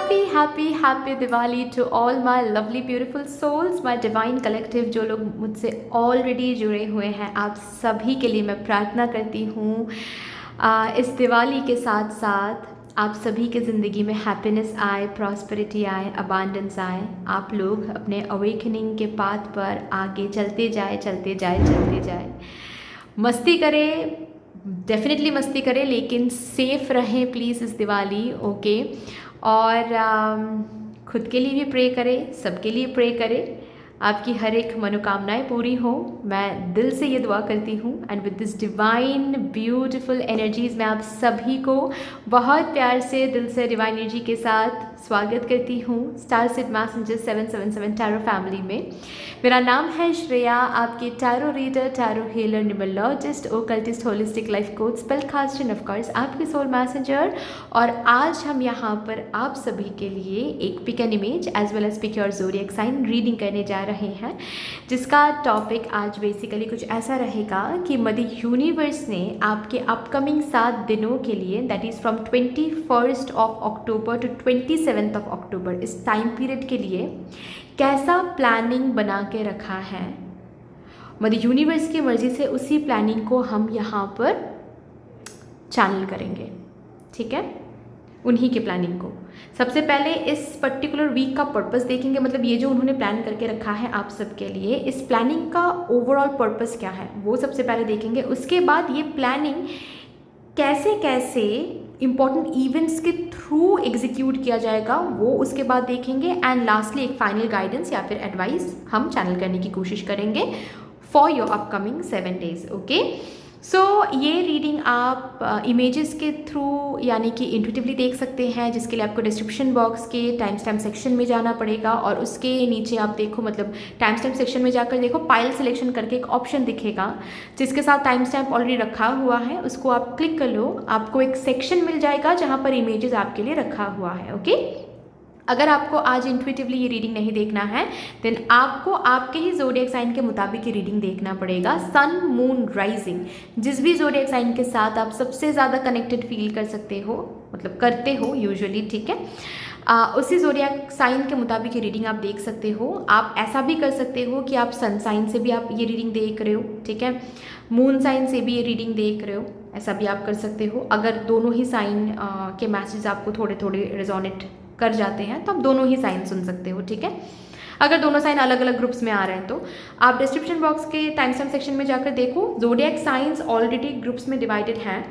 Happy Diwali to all my lovely beautiful souls, my divine collective. जो लोग मुझसे already जुड़े हुए हैं, आप सभी के लिए मैं प्रार्थना करती हूँ इस दिवाली के साथ साथ आप सभी के ज़िंदगी में हैप्पीनेस आए, प्रॉस्पेरिटी आए, अबांडेंस आए। आप लोग अपने अवेकनिंग के पाथ पर आगे चलते जाए। मस्ती करें, डेफिनेटली मस्ती करें, लेकिन सेफ़ रहें प्लीज़ इस दिवाली, ओके। और खुद के लिए भी प्रे करें, सबके लिए प्रे करें, आपकी हर एक मनोकामनाएं पूरी हो। मैं दिल से ये दुआ करती हूँ and with this divine beautiful energies मैं आप सभी को बहुत प्यार से दिल से डिवाइन एनर्जी के साथ स्वागत करती हूँ star seed messenger 777 tarot family में। मेरा नाम है श्रेया, आपकी tarot reader, tarot healer, numerologist, occultist, holistic life coach, spell caster and of course आपकी सोल मैसेंजर। और आज हम यहाँ पर आप सभी के लिए एक pick an image as well as pick your zodiac sign reading करने जा रहे हैं, जिसका टॉपिक आज बेसिकली कुछ ऐसा रहेगा कि मदर यूनिवर्स ने आपके अपकमिंग 7 दिनों के लिए, that is from 21 October to 27 October, इस टाइम पीरियड के लिए कैसा प्लानिंग बना के रखा है। मदर यूनिवर्स की मर्ज़ी से उसी प्लानिंग को हम यहाँ पर चैनल करेंगे, ठीक है, उन्हीं के प्लानिंग को। सबसे पहले इस पर्टिकुलर वीक का पर्पस देखेंगे, मतलब ये जो उन्होंने प्लान करके रखा है आप सबके लिए, इस प्लानिंग का ओवरऑल पर्पस क्या है वो सबसे पहले देखेंगे। उसके बाद ये प्लानिंग कैसे कैसे इम्पॉर्टेंट इवेंट्स के थ्रू एग्जीक्यूट किया जाएगा वो उसके बाद देखेंगे। एंड लास्टली एक फाइनल गाइडेंस या फिर एडवाइस हम चैनल करने की कोशिश करेंगे for your upcoming 7 days, okay. So ये रीडिंग आप इमेजेस के थ्रू यानी कि इंट्यूटिवली देख सकते हैं, जिसके लिए आपको डिस्क्रिप्शन बॉक्स के टाइम स्टैम्प सेक्शन में जाना पड़ेगा और उसके नीचे आप देखो, मतलब टाइम स्टैम्प सेक्शन में जाकर देखो, पाइल सिलेक्शन करके एक ऑप्शन दिखेगा जिसके साथ टाइम स्टैम्प ऑलरेडी रखा हुआ है, उसको आप क्लिक कर लो, आपको एक सेक्शन मिल जाएगा जहाँ पर इमेजेस आपके लिए रखा हुआ है, ओके। अगर आपको आज इंट्यूटिवली ये रीडिंग नहीं देखना है देन आपको आपके ही ज़ोडिएक साइन के मुताबिक ये रीडिंग देखना पड़ेगा। सन, मून, राइजिंग, जिस भी ज़ोडिएक साइन के साथ आप सबसे ज़्यादा कनेक्टेड फील कर सकते हो, मतलब करते हो यूजुअली, ठीक है, उसी ज़ोडिएक साइन के मुताबिक ये रीडिंग आप देख सकते हो। आप ऐसा भी कर सकते हो कि आप सन साइन से भी आप ये रीडिंग देख रहे हो, ठीक है, मून साइन से भी ये रीडिंग देख रहे हो, ऐसा भी आप कर सकते हो। अगर दोनों ही साइन के मैसेज आपको थोड़े थोड़े रिजोनेट कर जाते हैं तो आप दोनों ही साइन सुन सकते हो, ठीक है। अगर दोनों साइन अलग अलग ग्रुप्स में आ रहे हैं तो आप डिस्क्रिप्शन बॉक्स के टाइम स्टैम्प सेक्शन में जाकर देखो, ज़ोडिएक साइंस ऑलरेडी ग्रुप्स में डिवाइडेड हैं।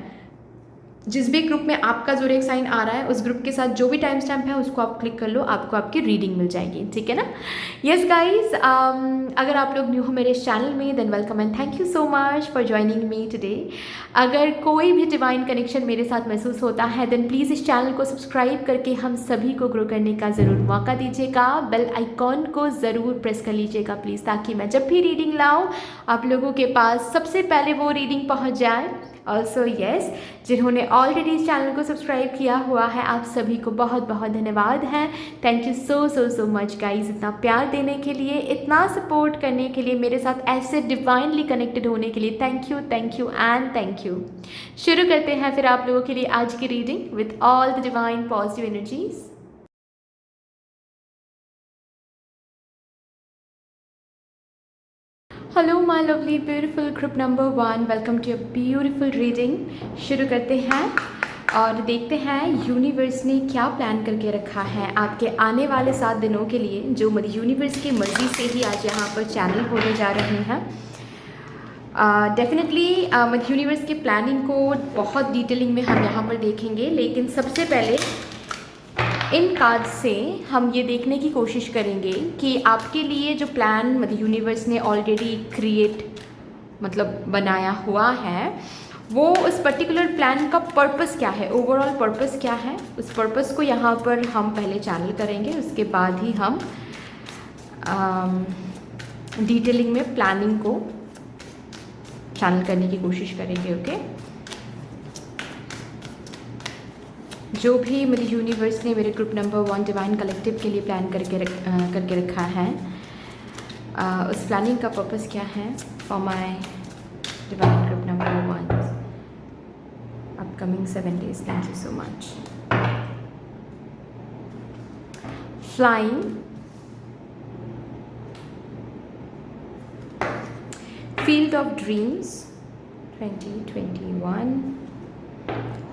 जिस भी ग्रुप में आपका ज़ोडिएक साइन आ रहा है उस ग्रुप के साथ जो भी टाइम स्टैम्प है उसको आप क्लिक कर लो, आपको आपकी रीडिंग मिल जाएगी, ठीक है ना। यस गाइज, अगर आप लोग न्यू हो मेरे चैनल में than welcome and thank you so much for joining me today. अगर कोई भी डिवाइन कनेक्शन मेरे साथ महसूस होता है देन प्लीज़ इस चैनल को सब्सक्राइब करके हम सभी को ग्रो करने का ज़रूर मौका दीजिएगा। बेल आइकॉन को ज़रूर प्रेस कर लीजिएगा प्लीज़, ताकि मैं जब भी रीडिंग लाऊँ आप लोगों के पास सबसे पहले वो रीडिंग पहुँच जाए। ऑल्सो येस, जिन्होंने ऑलरेडी इस चैनल को सब्सक्राइब किया हुआ है आप सभी को बहुत बहुत धन्यवाद है। Thank you so much guys, इतना प्यार देने के लिए, इतना सपोर्ट करने के लिए, मेरे साथ ऐसे डिवाइनली कनेक्टेड होने के लिए thank you and thank you. शुरू करते हैं फिर आप लोगों के लिए आज की reading with all the divine positive energies. Hello my lovely beautiful group number 1, welcome to your beautiful reading. शुरू करते हैं और देखते हैं यूनिवर्स ने क्या प्लान करके रखा है आपके आने वाले 7 दिनों के लिए, जो मदर यूनिवर्स की मर्ज़ी से ही आज यहाँ पर चैनल होने जा रहे हैं। डेफिनेटली मदर यूनिवर्स की प्लानिंग को बहुत डिटेलिंग में हम यहाँ पर देखेंगे, लेकिन सबसे पहले इन कार्ड से हम ये देखने की कोशिश करेंगे कि आपके लिए जो प्लान मदर यूनिवर्स ने ऑलरेडी मतलब बनाया हुआ है, वो उस पर्टिकुलर प्लान का पर्पस क्या है, ओवरऑल पर्पस क्या है, उस पर्पस को यहाँ पर हम पहले चैनल करेंगे। उसके बाद ही हम डिटेलिंग में प्लानिंग को चैनल करने की कोशिश करेंगे, ओके। जो भी मेरे यूनिवर्स ने मेरे ग्रुप नंबर 1 डिवाइन कलेक्टिव के लिए प्लान करके रखा है, उस प्लानिंग का पर्पस क्या है for my divine group number 1 upcoming 7 days. Thank you so much. Flying, field of dreams 2021,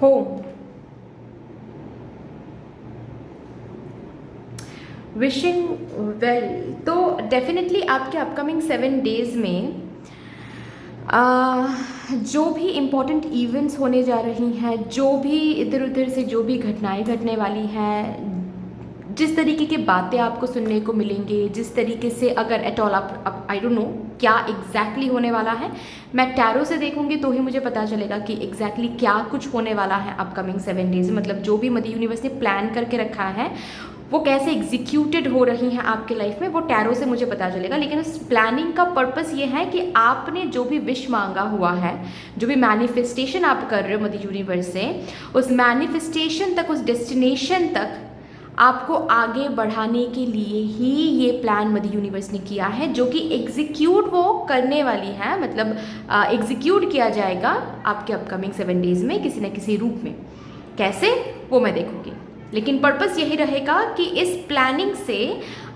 home, wishing well. तो डेफिनेटली आपके अपकमिंग 7 डेज़ में जो भी इम्पोर्टेंट इवेंट्स होने जा रही हैं, जो भी इधर उधर से जो भी घटनाएं घटने वाली हैं, जिस तरीके की बातें आपको सुनने को मिलेंगे, जिस तरीके से अगर एट ऑल आप आई डोंट नो क्या एग्जैक्टली होने वाला है, मैं टैरो से देखूंगी तो ही मुझे पता चलेगा कि एग्जैक्टली क्या कुछ होने वाला है अपकमिंग 7 डेज। मतलब जो भी मदर यूनिवर्स ने प्लान करके रखा है वो कैसे एग्जीक्यूटेड हो रही हैं आपके लाइफ में, वो टैरो से मुझे पता चलेगा। लेकिन उस प्लानिंग का पर्पस ये है कि आपने जो भी विश मांगा हुआ है, जो भी मैनिफेस्टेशन आप कर रहे हो मदर यूनिवर्स से, उस मैनिफेस्टेशन तक, उस डेस्टिनेशन तक आपको आगे बढ़ाने के लिए ही ये प्लान मदर यूनिवर्स ने किया है, जो कि एग्जीक्यूट वो करने वाली है। मतलब एग्जीक्यूट किया जाएगा आपके अपकमिंग 7 डेज में किसी न किसी रूप में। कैसे वो मैं देखूंगी, लेकिन पर्पस यही रहेगा कि इस प्लानिंग से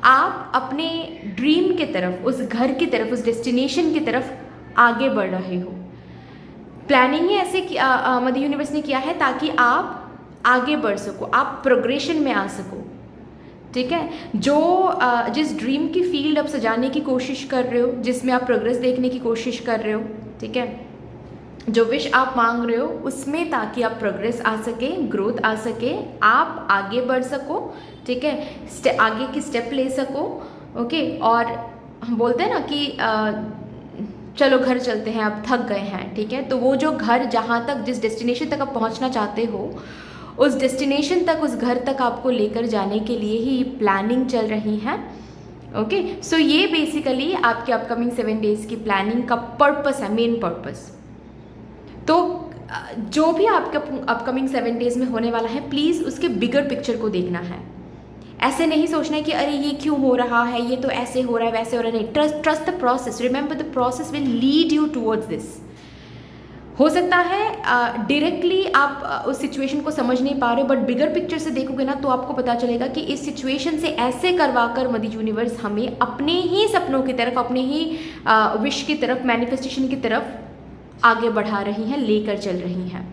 आप अपने ड्रीम के तरफ, उस घर की तरफ, उस डेस्टिनेशन की तरफ आगे बढ़ रहे हो। प्लानिंग ही ऐसे मदर यूनिवर्स ने किया है ताकि आप आगे बढ़ सको, आप प्रोग्रेशन में आ सको। ठीक है, जो जिस ड्रीम की फील्ड आप सजाने की कोशिश कर रहे हो, जिसमें आप प्रोग्रेस देखने की कोशिश कर रहे हो, ठीक है, जो विश आप मांग रहे हो उसमें, ताकि आप प्रोग्रेस आ सके, ग्रोथ आ सके, आप आगे बढ़ सको। ठीक है, आगे की स्टेप ले सको। ओके, और हम बोलते हैं ना कि चलो घर चलते हैं, अब थक गए हैं। ठीक है, तो वो जो घर, जहाँ तक, जिस डेस्टिनेशन तक आप पहुँचना चाहते हो, उस डेस्टिनेशन तक, उस घर तक आपको लेकर जाने के लिए ही प्लानिंग चल रही है। ओके, सो ये बेसिकली आपके अपकमिंग 7 डेज की प्लानिंग का पर्पस है, मेन पर्पस। तो जो भी आपके अपकमिंग 7 डेज में होने वाला है, प्लीज़ उसके बिगर पिक्चर को देखना है। ऐसे नहीं सोचना है कि अरे ये क्यों हो रहा है, ये तो ऐसे हो रहा है, वैसे हो रहा है। नहीं, trust the process, remember the process will lead you towards this. हो सकता है डायरेक्टली आप उस सिचुएशन को समझ नहीं पा रहे हो, बट बिगर पिक्चर से देखोगे ना तो आपको पता चलेगा कि इस सिचुएशन से ऐसे करवा कर मदर यूनिवर्स हमें अपने ही सपनों की तरफ, अपने ही विश की तरफ, मैनिफेस्टेशन की तरफ आगे बढ़ा रही हैं, लेकर चल रही हैं।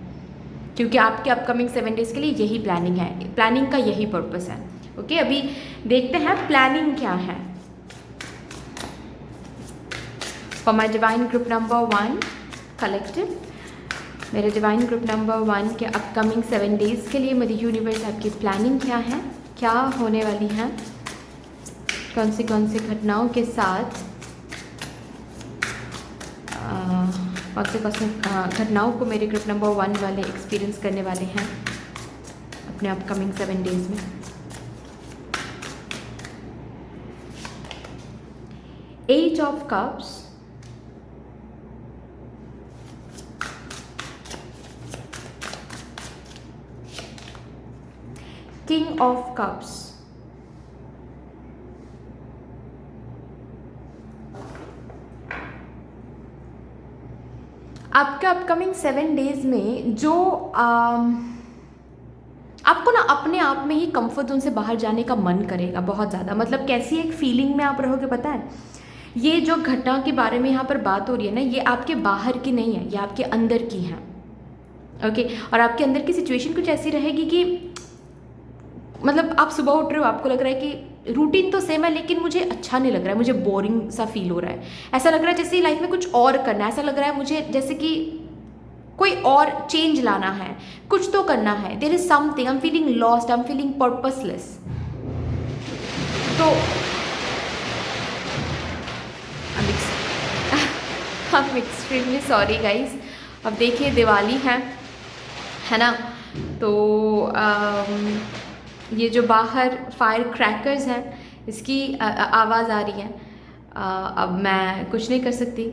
क्योंकि आपके अपकमिंग 7 डेज के लिए यही प्लानिंग है, प्लानिंग का यही पर्पस है। ओके, अभी देखते हैं प्लानिंग क्या है for my divine group number 1 collective. मेरे डिवाइन ग्रुप नंबर 1 के अपकमिंग 7 डेज के लिए मदर यूनिवर्स आपकी प्लानिंग क्या है, क्या होने वाली है, कौन सी घटनाओं के साथ, कौन से घटनाओं को मेरे ग्रुप नंबर 1 वाले एक्सपीरियंस करने वाले हैं अपने अपकमिंग 7 डेज में। Eight of cups, king of cups, आपके अपकमिंग 7 डेज में जो आपको ना अपने आप में ही कंफर्ट जोन से बाहर जाने का मन करेगा बहुत ज़्यादा। मतलब कैसी एक फीलिंग में आप रहोगे पता है, ये जो घटना के बारे में यहाँ पर बात हो रही है ना, ये आपके बाहर की नहीं है, ये आपके अंदर की है। ओके, और आपके अंदर की सिचुएशन कुछ ऐसी रहेगी कि मतलब आप सुबह उठ रहे हो, आपको लग रहा है कि रूटीन तो सेम है लेकिन मुझे अच्छा नहीं लग रहा है, मुझे बोरिंग सा फील हो रहा है। ऐसा लग रहा है जैसे लाइफ में कुछ और करना है, ऐसा लग रहा है मुझे जैसे कि कोई और चेंज लाना है, कुछ तो करना है। There is something, I am feeling lost, I am feeling purposeless. तो I am extremely sorry guys. अब देखिए दिवाली है ना, तो ये जो बाहर फायर क्रैकर्स हैं इसकी आवाज़ आ रही है। अब मैं कुछ नहीं कर सकती,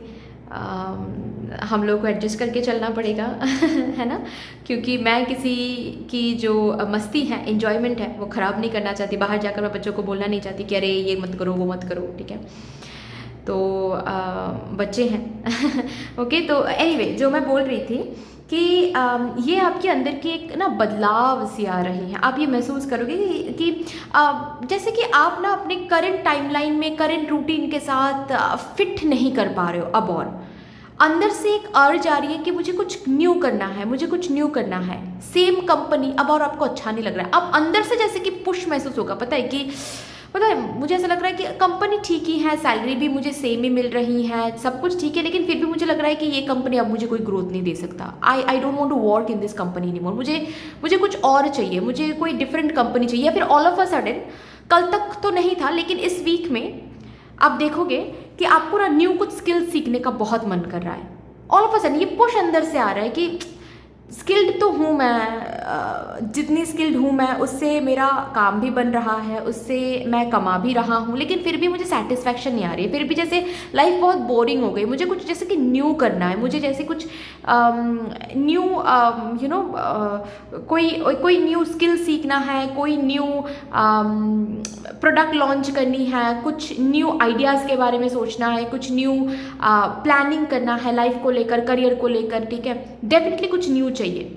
हम लोग को एडजस्ट करके चलना पड़ेगा है ना, क्योंकि मैं किसी की जो मस्ती है, एन्जॉयमेंट है, वो ख़राब नहीं करना चाहती। बाहर जाकर मैं बच्चों को बोलना नहीं चाहती कि अरे ये मत करो, वो मत करो। ठीक है, तो बच्चे हैं ओके, तो एनीवे जो मैं बोल रही थी कि ये आपके अंदर की एक ना बदलाव सी आ रही है। आप ये महसूस करोगे कि जैसे कि आप ना अपने करंट टाइमलाइन में, करंट रूटीन के साथ फिट नहीं कर पा रहे हो अब, और अंदर से एक अर्ज आ रही है कि मुझे कुछ न्यू करना है, मुझे कुछ न्यू करना है। सेम कंपनी अब और आपको अच्छा नहीं लग रहा है। अब अंदर से जैसे कि पुश महसूस होगा, पता है मुझे ऐसा लग रहा है कि कंपनी ठीक ही है, सैलरी भी मुझे सेम ही मिल रही है, सब कुछ ठीक है, लेकिन फिर भी मुझे लग रहा है कि ये कंपनी अब मुझे कोई ग्रोथ नहीं दे सकता। I don't want to work in this company anymore. मुझे कुछ और चाहिए, मुझे कोई डिफरेंट कंपनी चाहिए। या फिर ऑल ऑफ अ सडन, कल तक तो नहीं था लेकिन इस वीक में आप देखोगे कि आपको ना न्यू कुछ स्किल सीखने का बहुत मन कर रहा है। ऑल ऑफ अ सडन ये पुश अंदर से आ रहा है कि स्किल्ड तो हूँ मैं, जितनी स्किल्ड हूँ मैं उससे मेरा काम भी बन रहा है, उससे मैं कमा भी रहा हूँ, लेकिन फिर भी मुझे सेटिस्फैक्शन नहीं आ रही है। फिर भी जैसे लाइफ बहुत बोरिंग हो गई, मुझे कुछ जैसे कि न्यू करना है, मुझे जैसे कुछ न्यू कोई न्यू स्किल सीखना है, कोई न्यू प्रोडक्ट लॉन्च करनी है, कुछ न्यू आइडियाज़ के बारे में सोचना है, कुछ न्यू प्लानिंग करना है लाइफ को लेकर, करियर को लेकर, ठीक है। डेफिनेटली कुछ न्यू चाहिए।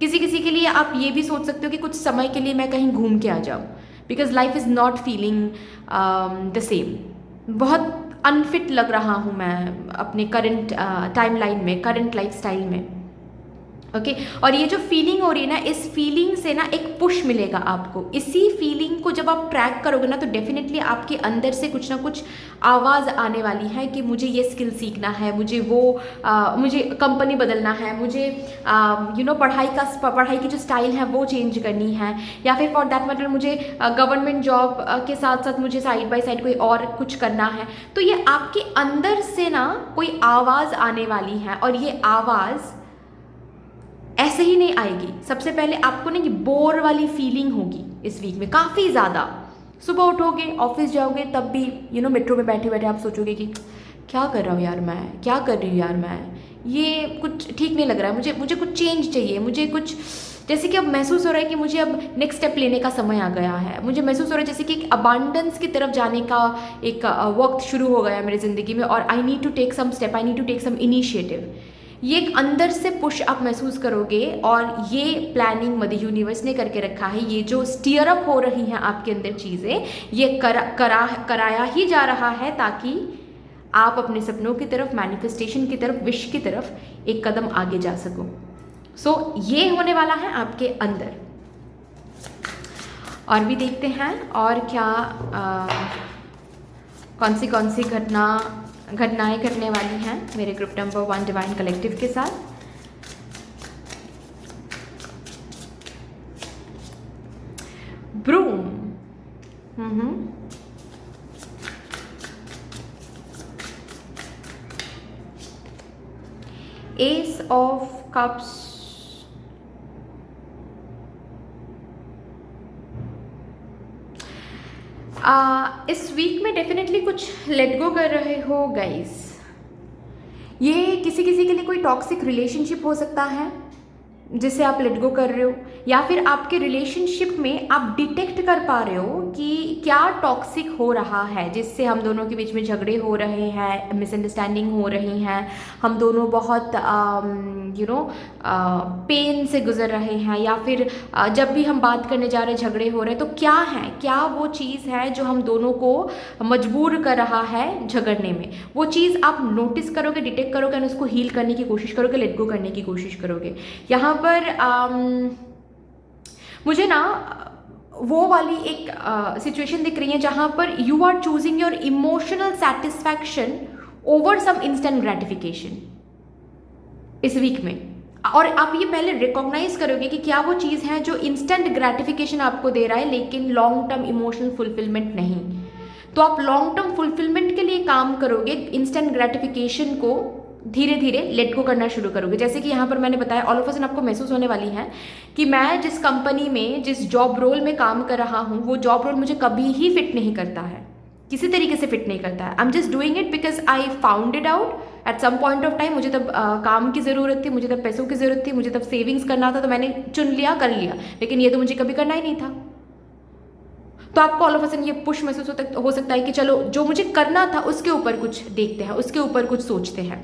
किसी किसी के लिए आप ये भी सोच सकते हो कि कुछ समय के लिए मैं कहीं घूम के आ जाऊँ, because life is not feeling the same. बहुत अनफिट लग रहा हूँ मैं अपने करंट टाइमलाइन में, करंट लाइफस्टाइल में, ओके और ये जो फीलिंग हो रही है ना, इस फीलिंग से ना एक पुश मिलेगा आपको। इसी फीलिंग को जब आप ट्रैक करोगे ना, तो डेफिनेटली आपके अंदर से कुछ ना कुछ आवाज़ आने वाली है कि मुझे ये स्किल सीखना है, मुझे मुझे कंपनी बदलना है, मुझे पढ़ाई की जो स्टाइल है वो चेंज करनी है, या फिर फॉर दैट मैटर मुझे गवर्नमेंट जॉब के साथ साथ मुझे साइड बाय साइड कोई और कुछ करना है। तो ये आपके अंदर से ना कोई आवाज़ आने वाली है, और ये आवाज़ ऐसे ही नहीं आएगी। सबसे पहले आपको ना ये बोर वाली फीलिंग होगी इस वीक में काफ़ी ज़्यादा। सुबह उठोगे, ऑफिस जाओगे, तब भी मेट्रो में बैठे बैठे आप सोचोगे कि क्या कर रहा हूँ यार मैं, क्या कर रही हूँ यार मैं, ये कुछ ठीक नहीं लग रहा है, मुझे कुछ चेंज चाहिए, मुझे कुछ जैसे कि अब महसूस हो रहा है कि मुझे अब नेक्स्ट स्टेप लेने का समय आ गया है। मुझे महसूस हो रहा है जैसे कि एक अबांडेंस की तरफ जाने का एक वक्त शुरू हो गया है मेरी ज़िंदगी में, और I need to take some step, I need to take some initiative. ये एक अंदर से पुश आप महसूस करोगे, और ये प्लानिंग मदर यूनिवर्स ने करके रखा है। ये जो स्टीयर अप हो रही हैं आपके अंदर चीज़ें, ये कराया ही जा रहा है ताकि आप अपने सपनों की तरफ, मैनिफेस्टेशन की तरफ, विश की तरफ एक कदम आगे जा सको। सो ये होने वाला है आपके अंदर। और भी देखते हैं और क्या कौन सी घटनाएं घटने वाली हैं मेरे ग्रुप नंबर 1 डिवाइन कलेक्टिव के साथ। ब्रूम, एस ऑफ कप्स, इस वीक में डेफिनेटली कुछ लेट गो कर रहे हो गाइस। ये किसी के लिए कोई टॉक्सिक रिलेशनशिप हो सकता है जिसे आप लेट गो कर रहे हो, या फिर आपके रिलेशनशिप में आप डिटेक्ट कर पा रहे हो कि क्या टॉक्सिक हो रहा है, जिससे हम दोनों के बीच में झगड़े हो रहे हैं, मिसअंडरस्टैंडिंग हो रही हैं, हम दोनों बहुत पेन से गुजर रहे हैं, या फिर जब भी हम बात करने जा रहे हैं झगड़े हो रहे हैं। तो क्या वो चीज़ है जो हम दोनों को मजबूर कर रहा है झगड़ने में। वो चीज़ आप नोटिस करोगे, डिटेक्ट करोगे, और उसको हील करने की कोशिश करोगे, लेट गो करने की कोशिश करोगे। यहाँ पर मुझे ना वो वाली एक सिचुएशन दिख रही है जहाँ पर you are choosing your emotional satisfaction over some instant gratification इस वीक में। और आप ये पहले रिकॉग्नाइज करोगे कि क्या वो चीज़ है जो इंस्टेंट ग्रेटिफिकेशन आपको दे रहा है, लेकिन लॉन्ग टर्म इमोशनल फुलफिलमेंट नहीं। तो आप लॉन्ग टर्म फुलफिलमेंट के लिए काम करोगे, इंस्टेंट ग्रेटिफिकेशन को धीरे धीरे लेट गो करना शुरू करोगे। जैसे कि यहाँ पर मैंने बताया, ऑल ऑफ अ सडन आपको महसूस होने वाली है कि मैं जिस कंपनी में, जिस जॉब रोल में काम कर रहा हूँ, वो जॉब रोल मुझे कभी ही फिट नहीं करता है, किसी तरीके से फिट नहीं करता है। I am just doing it because I found it out at some point of time. मुझे तब काम की ज़रूरत थी, मुझे तब पैसों की ज़रूरत थी, मुझे तब सेविंग्स करना था, तो मैंने चुन लिया, कर लिया, लेकिन ये तो मुझे कभी करना ही नहीं था। तो आपको ऑल ऑफ अ सडन ये पुश महसूस हो सकता है कि चलो जो मुझे करना था उसके ऊपर कुछ देखते हैं, उसके ऊपर कुछ सोचते हैं।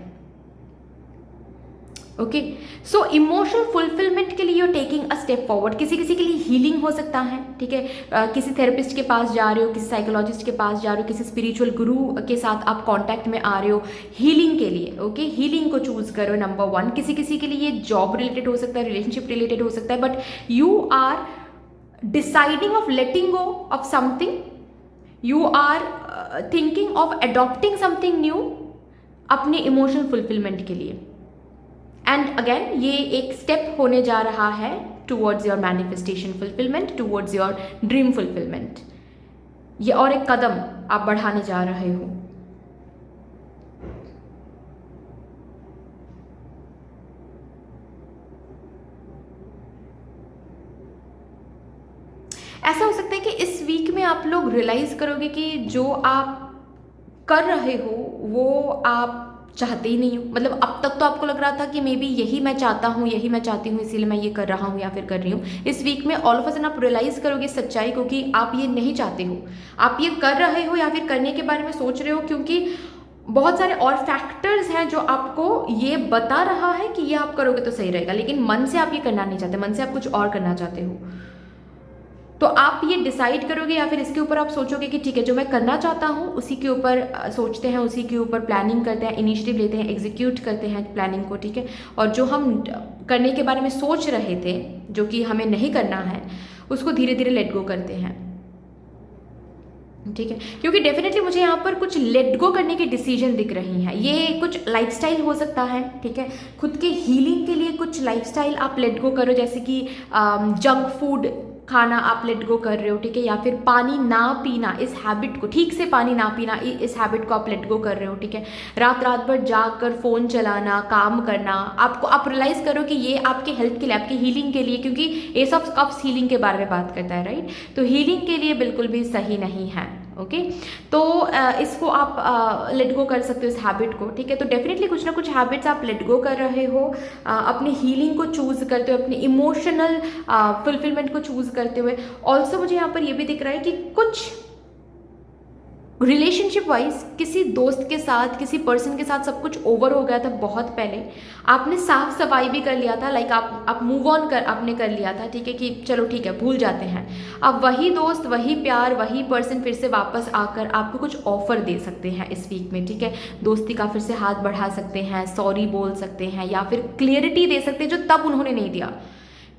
ओके। सो इमोशनल फुलफिलमेंट के लिए you taking a step forward. किसी किसी के लिए हीलिंग हो सकता है, ठीक है, किसी थेरेपिस्ट के पास जा रहे हो, किसी साइकोलॉजिस्ट के पास जा रहे हो, किसी स्पिरिचुअल गुरु के साथ आप कांटेक्ट में आ रहे हो हीलिंग के लिए। ओके, हीलिंग को चूज करो नंबर 1। किसी किसी के लिए ये जॉब रिलेटेड हो सकता है, रिलेशनशिप रिलेटेड हो सकता है, but you are deciding of letting go of something, you are thinking of adopting something new अपने इमोशनल फुलफिलमेंट के लिए। एंड अगेन ये एक स्टेप होने जा रहा है towards your manifestation fulfilment, towards your dream fulfilment. ये और एक कदम आप बढ़ाने जा रहे हो। ऐसा हो सकता है कि इस वीक में आप लोग रियलाइज करोगे कि जो आप कर रहे हो वो आप चाहते ही नहीं हो। मतलब अब तक तो आपको लग रहा था कि मे बी यही मैं चाहता हूँ, यही मैं चाहती हूँ, इसीलिए मैं ये कर रहा हूँ या फिर कर रही हूँ। इस वीक में ऑल ऑफ अ सडन आप रियलाइज करोगे सच्चाई को कि आप ये नहीं चाहते हो, आप ये कर रहे हो या फिर करने के बारे में सोच रहे हो क्योंकि बहुत सारे और फैक्टर्स हैं जो आपको ये बता रहा है कि ये आप करोगे तो सही रहेगा, लेकिन मन से आप ये करना नहीं चाहते, मन से आप कुछ और करना चाहते हो। तो आप ये डिसाइड करोगे या फिर इसके ऊपर आप सोचोगे कि ठीक है, जो मैं करना चाहता हूँ उसी के ऊपर सोचते हैं, उसी के ऊपर प्लानिंग करते हैं, इनिशिएटिव लेते हैं, एग्जीक्यूट करते हैं प्लानिंग को, ठीक है। और जो हम करने के बारे में सोच रहे थे जो कि हमें नहीं करना है उसको धीरे धीरे लेट गो करते हैं, ठीक है। क्योंकि डेफिनेटली मुझे यहाँ पर कुछ लेट गो करने की डिसीजन दिख रही हैं। ये कुछ लाइफस्टाइल हो सकता है, ठीक है, खुद के हीलिंग के लिए कुछ लाइफस्टाइल आप लेट गो करो, जैसे कि जंक फूड खाना आप लेट गो कर रहे हो, ठीक है, या फिर पानी ना पीना, इस हैबिट को, ठीक से पानी ना पीना, इस हैबिट को आप लेट गो कर रहे हो, ठीक है। रात रात भर जाग कर फ़ोन चलाना, काम करना, आपको आप रियलाइज़ करो कि ये आपके हेल्थ के लिए, आपकी हीलिंग के लिए, क्योंकि एस ऑफ कप्स हीलिंग के बारे में बात करता है, राइट। तो हीलिंग के लिए बिल्कुल भी सही नहीं है, ओके। तो इसको आप लेट गो कर सकते हो, इस हैबिट को, ठीक है। तो डेफिनेटली कुछ ना कुछ हैबिट्स आप लेट गो कर रहे हो, अपनी हीलिंग को चूज़ करते हुए, अपनी इमोशनल फुलफिलमेंट को चूज़ करते हुए। ऑल्सो मुझे यहाँ पर ये भी दिख रहा है कि कुछ रिलेशनशिप वाइज किसी दोस्त के साथ, किसी पर्सन के साथ सब कुछ ओवर हो गया था बहुत पहले, आपने साफ सफाई भी कर लिया था, लाइक आप मूव ऑन कर आपने कर लिया था, ठीक है, कि चलो ठीक है भूल जाते हैं। अब वही दोस्त, वही प्यार, वही पर्सन फिर से वापस आकर आपको कुछ ऑफर दे सकते हैं इस वीक में, ठीक है। दोस्ती का फिर से हाथ बढ़ा सकते हैं, सॉरी बोल सकते हैं, या फिर क्लियरिटी दे सकते हैं जो तब उन्होंने नहीं दिया,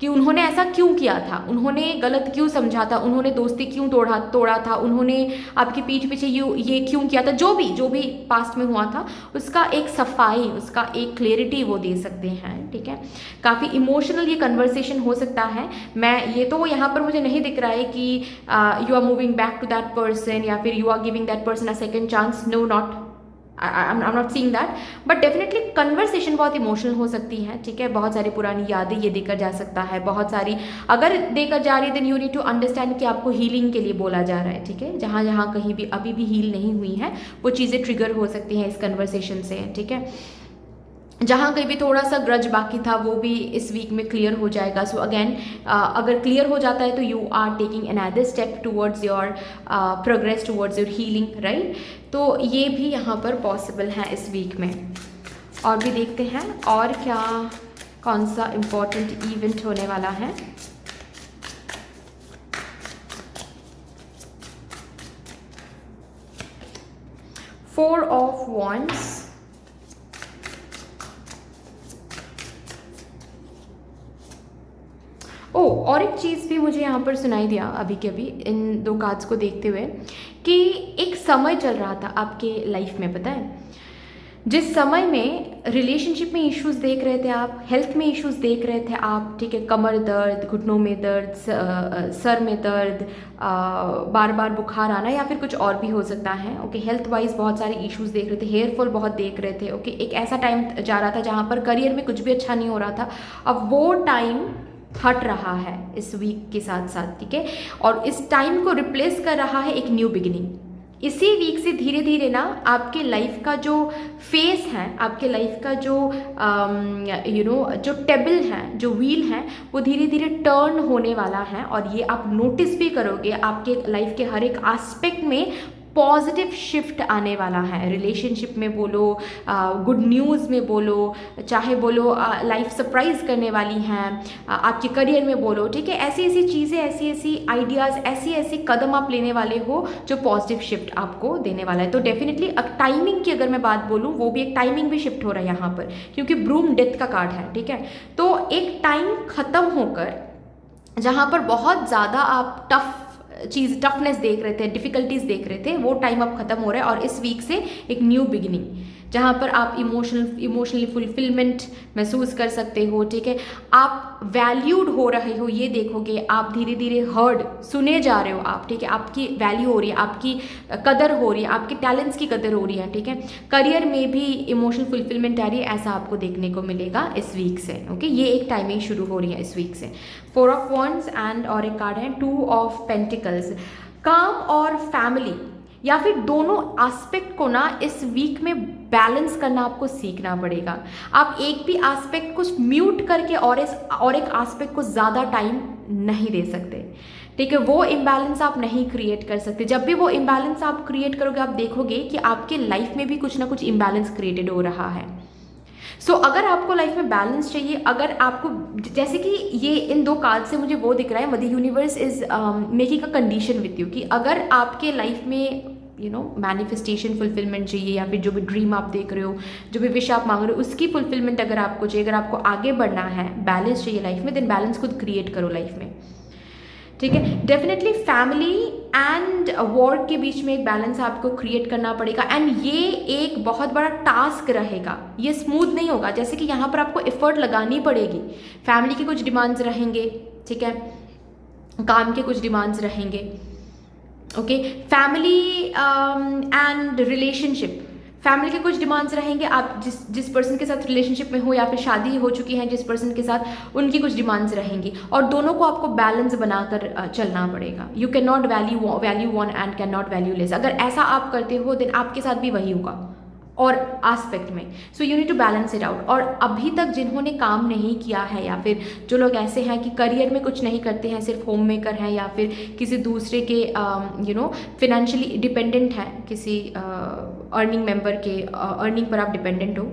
कि उन्होंने ऐसा क्यों किया था, उन्होंने गलत क्यों समझा था, उन्होंने दोस्ती क्यों तोड़ा था, उन्होंने आपकी पीठ पीछे ये क्यों किया था, जो भी पास्ट में हुआ था उसका एक सफाई, उसका एक क्लियरिटी वो दे सकते हैं, ठीक है। काफ़ी इमोशनल ये कन्वर्सेशन हो सकता है। मैं ये तो यहाँ पर मुझे नहीं दिख रहा है कि you are moving back to that person या फिर you are giving that person a second chance, no, not, I'm not seeing that, but definitely conversation बहुत इमोशनल हो सकती है, ठीक है। बहुत सारी पुरानी यादें ये देकर जा सकता है, बहुत सारी अगर देकर जा रही है then you need to understand कि आपको हीलिंग के लिए बोला जा रहा है, ठीक है। जहाँ जहाँ कहीं भी अभी भी हील नहीं हुई है वो चीज़ें ट्रिगर हो सकती हैं इस कन्वर्सेशन से, ठीक है। जहाँ कहीं भी थोड़ा सा ग्रज बाकी था वो भी इस वीक में क्लियर हो जाएगा। सो अगेन अगर क्लियर हो जाता है तो you are taking another step towards your progress, towards your healing, right. तो ये भी यहाँ पर पॉसिबल है इस वीक में। और भी देखते हैं और क्या, कौन सा इम्पोर्टेंट इवेंट होने वाला है। फोर ऑफ वॉन्ड्स, और एक चीज़ भी मुझे यहाँ पर सुनाई दिया अभी के अभी इन दो कार्ड्स को देखते हुए, कि एक समय चल रहा था आपके लाइफ में, पता है, जिस समय में रिलेशनशिप में इश्यूज देख रहे थे आप, हेल्थ में इश्यूज देख रहे थे आप, ठीक है, कमर दर्द, घुटनों में दर्द, सर में दर्द, बार बार बुखार आना या फिर कुछ और भी हो सकता है, ओके। हेल्थ वाइज बहुत सारे इश्यूज देख रहे थे, हेयर फॉल बहुत देख रहे थे, ओके। एक ऐसा टाइम जा रहा था जहाँ पर करियर में कुछ भी अच्छा नहीं हो रहा था। अब वो टाइम हट रहा है इस वीक के साथ साथ, ठीक है, और इस टाइम को रिप्लेस कर रहा है एक न्यू बिगिनिंग। इसी वीक से धीरे धीरे ना आपके लाइफ का जो फेस है, आपके लाइफ का जो जो टेबल है, जो व्हील है, वो धीरे धीरे टर्न होने वाला है। और ये आप नोटिस भी करोगे आपके लाइफ के हर एक एस्पेक्ट में पॉजिटिव शिफ्ट आने वाला है। रिलेशनशिप में बोलो, गुड न्यूज़ में बोलो, चाहे बोलो लाइफ सरप्राइज करने वाली हैं, आपके करियर में बोलो, ठीक है। ऐसी ऐसी चीज़ें, ऐसी ऐसी आइडियाज़, ऐसी ऐसी कदम आप लेने वाले हो जो पॉजिटिव शिफ्ट आपको देने वाला है। तो डेफिनेटली टाइमिंग की अगर मैं बात बोलूँ, वो भी एक टाइमिंग भी शिफ्ट हो रहा है यहाँ पर, क्योंकि ब्रूम डेथ का कार्ड है, ठीक है। तो एक टाइम ख़त्म होकर जहाँ पर बहुत ज़्यादा आप टफनेस देख रहे थे, डिफ़िकल्टीज देख रहे थे, वो टाइम अब ख़त्म हो रहा है। और इस वीक से एक न्यू बिगिनिंग, जहाँ पर आप इमोशनली फुलफिलमेंट महसूस कर सकते हो, ठीक है। आप वैल्यूड हो रहे हो, ये देखोगे। आप धीरे धीरे हर्ड, सुने जा रहे हो आप, ठीक है। आपकी वैल्यू हो रही है, आपकी कदर हो रही है, आपके टैलेंट्स की कदर हो रही है, ठीक है। करियर में भी इमोशनल फुलफिलमेंट आ रही है, ऐसा आपको देखने को मिलेगा इस वीक से, ओके। ये एक टाइमिंग शुरू हो रही है इस वीक से। 4 ऑफ वॉन्ड्स एंड और एक कार्ड है 2 ऑफ पेंटिकल्स। काम और फैमिली या फिर दोनों एस्पेक्ट को ना इस वीक में बैलेंस करना आपको सीखना पड़ेगा। आप एक भी एस्पेक्ट को म्यूट करके और एक एस्पेक्ट को ज़्यादा टाइम नहीं दे सकते, ठीक है। वो इम्बैलेंस आप नहीं क्रिएट कर सकते। जब भी वो इम्बैलेंस आप क्रिएट करोगे, आप देखोगे कि आपके लाइफ में भी कुछ ना कुछ इम्बैलेंस क्रिएटेड हो रहा है। सो अगर आपको लाइफ में बैलेंस चाहिए, अगर आपको, जैसे कि ये इन 2 कार्ड से मुझे वो दिख रहा है, mother universe is making a condition with you, कि अगर आपके लाइफ में मैनिफेस्टेशन फुलफिलमेंट चाहिए, या फिर जो भी ड्रीम आप देख रहे हो, जो भी विश आप मांग रहे हो, उसकी फुलफिलमेंट अगर आपको चाहिए, अगर आपको आगे बढ़ना है, बैलेंस चाहिए लाइफ में, देन बैलेंस खुद क्रिएट करो लाइफ में, ठीक है। डेफिनेटली फैमिली एंड वर्क के बीच में एक बैलेंस आपको क्रिएट करना पड़ेगा। एंड ये एक बहुत बड़ा टास्क रहेगा, ये स्मूथ नहीं होगा। जैसे कि यहाँ पर आपको एफर्ट लगानी पड़ेगी। फैमिली के कुछ डिमांड्स रहेंगे, ठीक है, काम के कुछ डिमांड्स रहेंगे, okay. Family and relationship, family के कुछ डिमांड्स रहेंगे। आप जिस पर्सन के साथ रिलेशनशिप में हो, या फिर शादी हो चुकी है जिस पर्सन के साथ, उनकी कुछ डिमांड्स रहेंगी, और दोनों को आपको बैलेंस बनाकर चलना पड़ेगा। You can not value one and can not value less. अगर ऐसा आप करते हो, देन आपके साथ भी वही होगा और एस्पेक्ट में। So you need to balance it out. और अभी तक जिन्होंने काम नहीं किया है, या फिर जो लोग ऐसे हैं कि करियर में कुछ नहीं करते हैं, सिर्फ होम मेकर हैं, या फिर किसी दूसरे के फिनेंशियली डिपेंडेंट हैं, किसी अर्निंग मेंबर के अर्निंग पर आप डिपेंडेंट हो,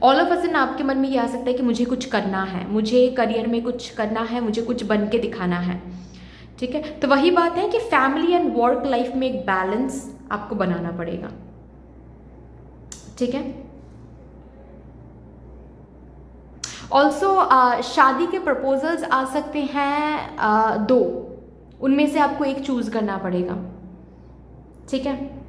ऑल ऑफ अ सडन आपके मन में ये आ सकता है कि मुझे कुछ करना है, मुझे करियर में कुछ करना है, मुझे कुछ बन के दिखाना है, ठीक है। तो वही बात है कि फैमिली एंड वर्क लाइफ में एक बैलेंस आपको बनाना पड़ेगा, ठीक है। ऑल्सो शादी के प्रपोजल्स आ सकते हैं 2, उनमें से आपको एक चूज करना पड़ेगा, ठीक है।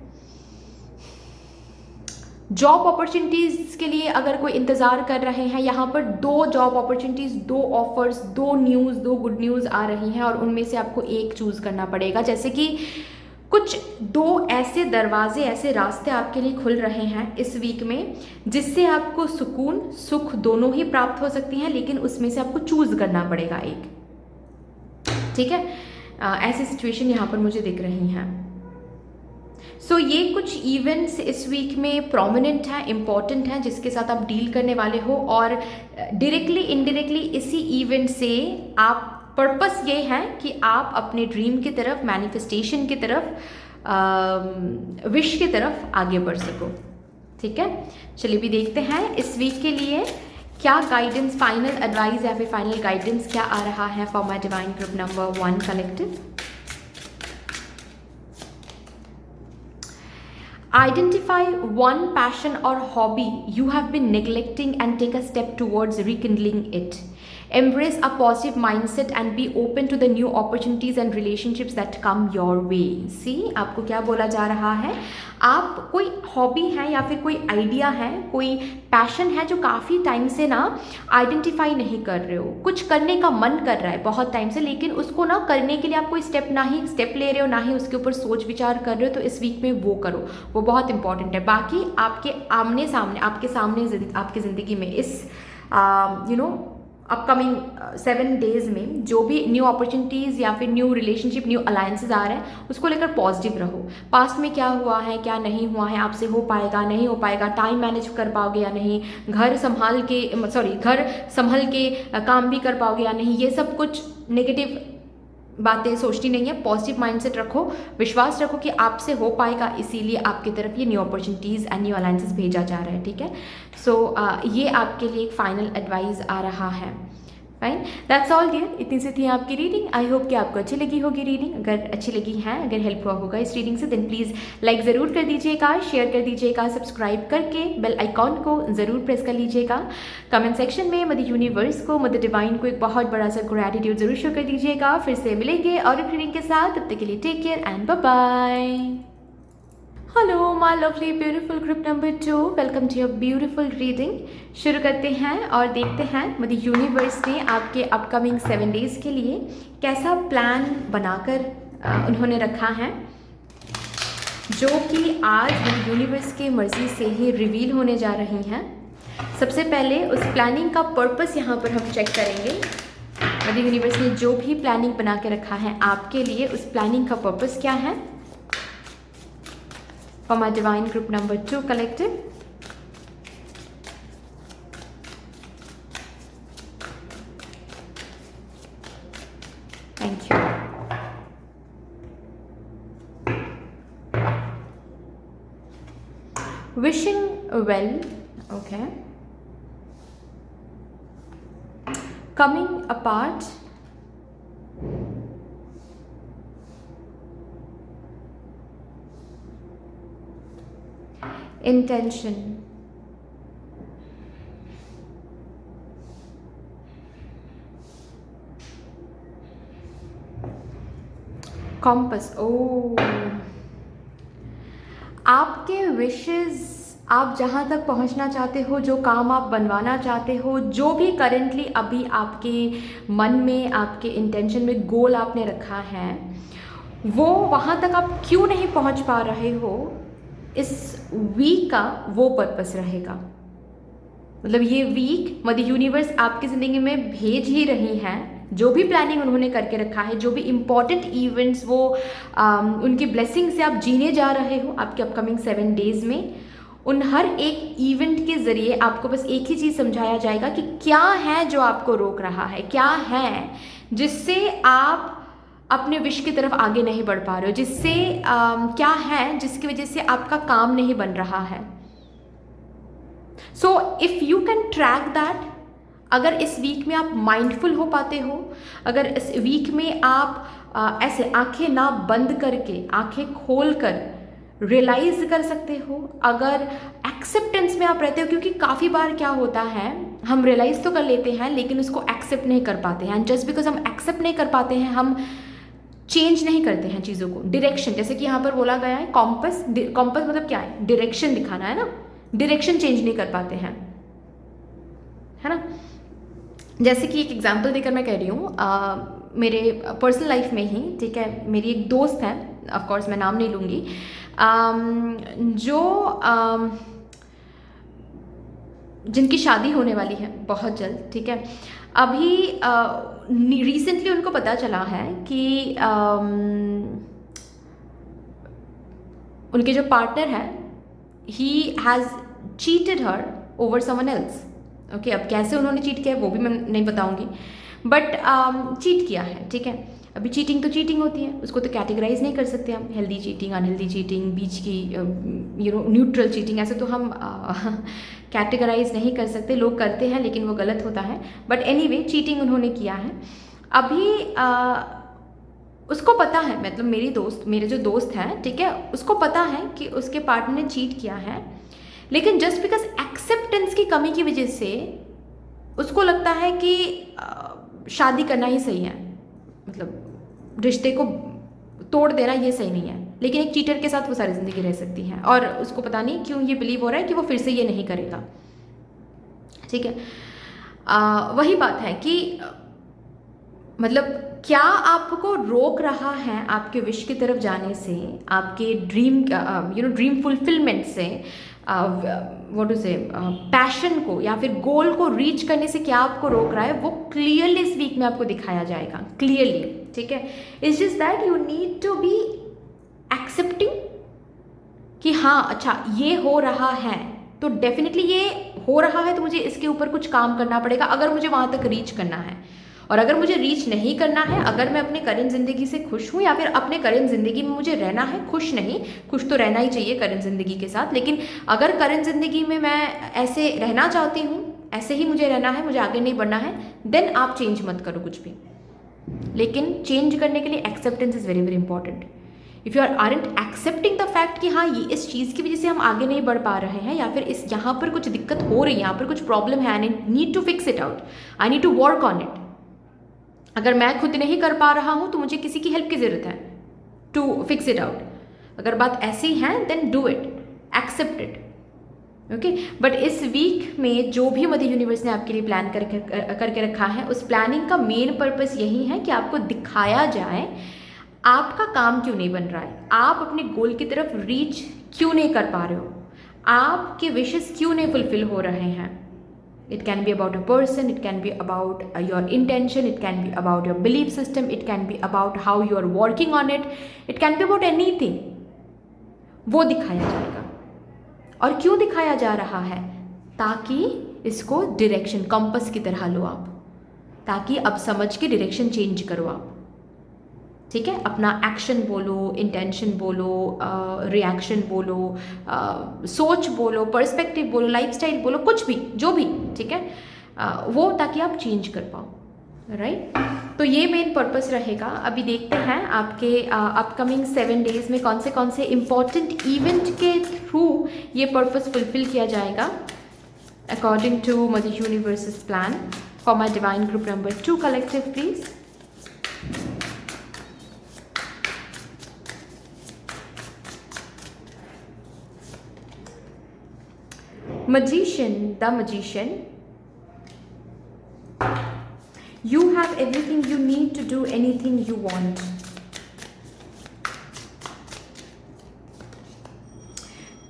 जॉब अपॉर्चुनिटीज़ के लिए अगर कोई इंतज़ार कर रहे हैं, यहाँ पर 2 job opportunities, 2 offers, 2 news, 2 good news आ रही हैं, और उनमें से आपको एक चूज़ करना पड़ेगा। जैसे कि कुछ 2 ऐसे दरवाजे, ऐसे रास्ते आपके लिए खुल रहे हैं इस वीक में, जिससे आपको सुकून, सुख दोनों ही प्राप्त हो सकती हैं, लेकिन उसमें से आपको चूज़ करना पड़ेगा एक, ठीक है। ऐसी सिचुएशन यहाँ पर मुझे दिख रही हैं। सो ये कुछ इवेंट्स इस वीक में प्रोमिनेंट हैं, इम्पॉर्टेंट हैं, जिसके साथ आप डील करने वाले हो। और डायरेक्टली इनडायरेक्टली इसी इवेंट से आप, पर्पस ये है कि आप अपने ड्रीम की तरफ, मैनिफेस्टेशन की तरफ, विश की तरफ आगे बढ़ सको, ठीक है। चलिए भी देखते हैं इस वीक के लिए क्या गाइडेंस, फाइनल एडवाइस या फिर फाइनल गाइडेंस क्या आ रहा है for my divine group number 1 collective. Identify one passion or hobby you have been neglecting and take a step towards rekindling it. Embrace a positive mindset and be open to the new opportunities and relationships that come your way. See, आपको क्या बोला जा रहा है? आप कोई hobby है या फिर कोई आइडिया है, कोई पैशन है जो काफ़ी टाइम से ना आइडेंटिफाई नहीं कर रहे हो, कुछ करने का मन कर रहा है बहुत टाइम से, लेकिन उसको ना करने के लिए आप कोई स्टेप ना ही स्टेप ले रहे हो, ना ही उसके ऊपर सोच विचार कर रहे हो। तो इस वीक में वो करो, वो बहुत इंपॉर्टेंट है। बाकी आपके आमने सामने, आपके सामने आपकी ज़िंदगी में इस अपकमिंग 7 डेज़ में जो भी न्यू अपॉर्चुनिटीज़ या फिर न्यू रिलेशनशिप, न्यू अलायंसेज आ रहे हैं, उसको लेकर पॉजिटिव रहो। पास्ट में क्या हुआ है, क्या नहीं हुआ है, आपसे हो पाएगा, नहीं हो पाएगा, टाइम मैनेज कर पाओगे या नहीं, घर संभाल के काम भी कर पाओगे या नहीं, ये सब कुछ नेगेटिव बातें सोचनी नहीं है। पॉजिटिव माइंडसेट रखो, विश्वास रखो कि आपसे हो पाएगा, इसीलिए आपकी तरफ ये new opportunities and new alliances भेजा जा रहा है, ठीक है। सो ये आपके लिए एक फाइनल एडवाइस आ रहा है। फाइन, दैट्स ऑल डियर, इतनी सी थी आपकी रीडिंग। आई होप कि आपको अच्छी लगी होगी रीडिंग। अगर अच्छी लगी है, अगर हेल्प हुआ होगा इस रीडिंग से, देन प्लीज़ लाइक ज़रूर कर दीजिएगा, शेयर कर दीजिएगा, सब्सक्राइब करके बेल आइकॉन को ज़रूर प्रेस कर लीजिएगा। कमेंट सेक्शन में मदर यूनिवर्स को, मदर डिवाइन को एक बहुत बड़ा सा ग्रैटिट्यूड ज़रूर शो कर दीजिएगा। फिर से मिलेंगे और एक रीडिंग के साथ, तब तक के लिए take care and bye bye. Hello my lovely beautiful group number 2, welcome to your beautiful reading. शुरू करते हैं और देखते हैं मदर यूनिवर्स ने आपके अपकमिंग 7 डेज़ के लिए कैसा प्लान बनाकर उन्होंने रखा है, जो कि आज मदर यूनिवर्स के मर्ज़ी से ही रिवील होने जा रही हैं। सबसे पहले उस प्लानिंग का पर्पस यहाँ पर हम चेक करेंगे। मदर यूनिवर्स ने जो भी प्लानिंग बना के रखा है आपके लिए, उस प्लानिंग का पर्पस क्या है। For my divine group number 2 collective, thank you. Wishing well, okay. Coming apart, intention, compass। ओ, आपके विशेस, आप जहाँ तक पहुँचना चाहते हो, जो काम आप बनवाना चाहते हो, जो भी करेंटली अभी आपके मन में, आपके इंटेंशन में गोल आपने रखा है, वो वहाँ तक आप क्यों नहीं पहुँच पा रहे हो, इस वीक का वो पर्पस रहेगा। मतलब ये वीक मदर यूनिवर्स आपकी ज़िंदगी में भेज ही रही हैं। जो भी प्लानिंग उन्होंने करके रखा है, जो भी इम्पॉर्टेंट इवेंट्स वो उनकी ब्लेसिंग से आप जीने जा रहे हो आपके अपकमिंग 7 डेज़ में, उन हर एक इवेंट के ज़रिए आपको बस एक ही चीज़ समझाया जाएगा कि क्या है जो आपको रोक रहा है, क्या है जिससे आप अपने विश की तरफ आगे नहीं बढ़ पा रहे हो, जिससे क्या है जिसकी वजह से आपका काम नहीं बन रहा है। So if you can track that, अगर इस वीक में आप माइंडफुल हो पाते हो, अगर इस वीक में आप ऐसे आंखें ना बंद करके, आंखें खोल कर रियलाइज कर सकते हो, अगर एक्सेप्टेंस में आप रहते हो, क्योंकि काफ़ी बार क्या होता है, हम रियलाइज़ तो कर लेते हैं लेकिन उसको एक्सेप्ट नहीं कर पाते हैं। एंड जस्ट बिकॉज हम एक्सेप्ट नहीं कर पाते हैं, हम चेंज नहीं करते हैं चीज़ों को। डायरेक्शन, जैसे कि यहाँ पर बोला गया है कॉम्पस, कॉम्पस मतलब क्या है, डायरेक्शन दिखाना है ना, डायरेक्शन चेंज नहीं कर पाते हैं, है ना। जैसे कि एक एग्जांपल देकर मैं कह रही हूँ, मेरे पर्सनल लाइफ में ही, ठीक है, मेरी एक दोस्त है, ऑफ कोर्स मैं नाम नहीं लूँगी, जो जिनकी शादी होने वाली है बहुत जल्द, ठीक है। अभी रिसेंटली उनको पता चला है कि उनके जो पार्टनर है, he has cheated her over someone else. Okay, अब कैसे उन्होंने चीट किया है वो भी मैं नहीं बताऊंगी, बट चीट किया है, ठीक है। अभी चीटिंग तो चीटिंग होती है, उसको तो कैटेगराइज नहीं कर सकते हम, हेल्दी चीटिंग, अनहेल्दी चीटिंग, बीच की न्यूट्रल चीटिंग, ऐसे तो हम कैटेगराइज नहीं कर सकते। लोग करते हैं लेकिन वो गलत होता है, बट एनीवे चीटिंग उन्होंने किया है। अभी उसको पता है, मतलब मेरे जो दोस्त हैं, ठीक है, उसको पता है कि उसके पार्टनर ने चीट किया है, लेकिन जस्ट बिकॉज एक्सेप्टेंस की कमी की वजह से उसको लगता है कि शादी करना ही सही है, मतलब रिश्ते को तोड़ देना ये सही नहीं है, लेकिन एक चीटर के साथ वो सारी ज़िंदगी रह सकती है, और उसको पता नहीं क्यों ये बिलीव हो रहा है कि वो फिर से ये नहीं करेगा, ठीक है। वही बात है कि मतलब क्या आपको रोक रहा है आपके विश की तरफ जाने से, आपके ड्रीम ड्रीम फुलफिलमेंट से, व्हाट टू से, पैशन को या फिर गोल को रीच करने से क्या आपको रोक रहा है, वो क्लियरली इस वीक में आपको दिखाया जाएगा, क्लियरली, ठीक है। It's just that you need to be accepting कि हाँ अच्छा ये हो रहा है, तो डेफिनेटली ये हो रहा है, तो मुझे इसके ऊपर कुछ काम करना पड़ेगा अगर मुझे वहाँ तक रीच करना है। और अगर मुझे रीच नहीं करना है, अगर मैं अपने करेंट ज़िंदगी से खुश हूँ या फिर अपने करेंट ज़िंदगी में मुझे रहना है, खुश नहीं, खुश तो रहना ही चाहिए करेंट ज़िंदगी के साथ, लेकिन अगर करेंट ज़िंदगी में मैं ऐसे रहना चाहती हूँ, ऐसे ही मुझे रहना है, मुझे आगे नहीं बढ़ना है, देन आप चेंज मत करो कुछ भी। लेकिन चेंज करने के लिए acceptance is very very important. If you aren't accepting the fact कि हाँ, ये इस चीज़ की वजह से हम आगे नहीं बढ़ पा रहे हैं, या फिर इस यहाँ पर कुछ दिक्कत हो रही है, यहाँ पर कुछ प्रॉब्लम है, I need to fix it out, I need to work on it. अगर मैं खुद नहीं कर पा रहा हूँ तो मुझे किसी की हेल्प की ज़रूरत है टू फिक्स इट आउट। अगर बात ऐसी है then do it, accept it, okay. But इस वीक में जो भी मदर यूनिवर्स ने आपके लिए प्लान करके रखा है, उस प्लानिंग का मेन पर्पस यही है कि आपको दिखाया जाए आपका काम क्यों नहीं बन रहा है, आप अपने गोल की तरफ रीच क्यों नहीं कर पा रहे हो, आपके विशेस क्यों नहीं फुलफिल हो रहे हैं। It can be about a person, it can be about your intention, it can be about your belief system, it can be about how you are working on it, it can be about anything. वो दिखाया जाएगा। और क्यों दिखाया जा रहा है? ताकि इसको डायरेक्शन कंपास की तरह लो आप, ताकि अब समझ के डायरेक्शन चेंज करो आप, ठीक है। अपना एक्शन बोलो, इंटेंशन बोलो, रिएक्शन बोलो, सोच बोलो, पर्सपेक्टिव बोलो, लाइफस्टाइल बोलो, कुछ भी, जो भी, ठीक है, वो ताकि आप चेंज कर पाओ, राइट। तो ये मेन पर्पस रहेगा। अभी देखते हैं आपके अपकमिंग 7 डेज में कौन से इम्पॉर्टेंट इवेंट के थ्रू ये पर्पस फुलफिल किया जाएगा according to mother universe's plan for my divine group number 2 collective, please. Magician, the magician, you have everything you need to do anything you want.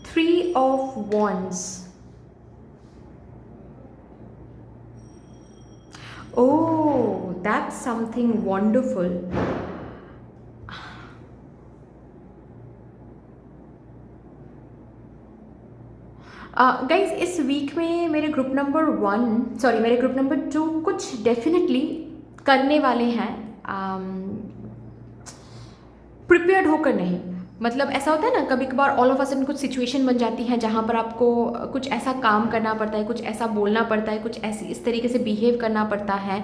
3 of Wands. Oh, that's something wonderful. Guys इस week में मेरे group number 2 कुछ definitely करने वाले हैं, prepared होकर नहीं। मतलब ऐसा होता है ना, कभी कभार ऑल ऑफ अ सडन कुछ सिचुएशन बन जाती है जहाँ पर आपको कुछ ऐसा काम करना पड़ता है, कुछ ऐसा बोलना पड़ता है, कुछ ऐसी इस तरीके से बिहेव करना पड़ता है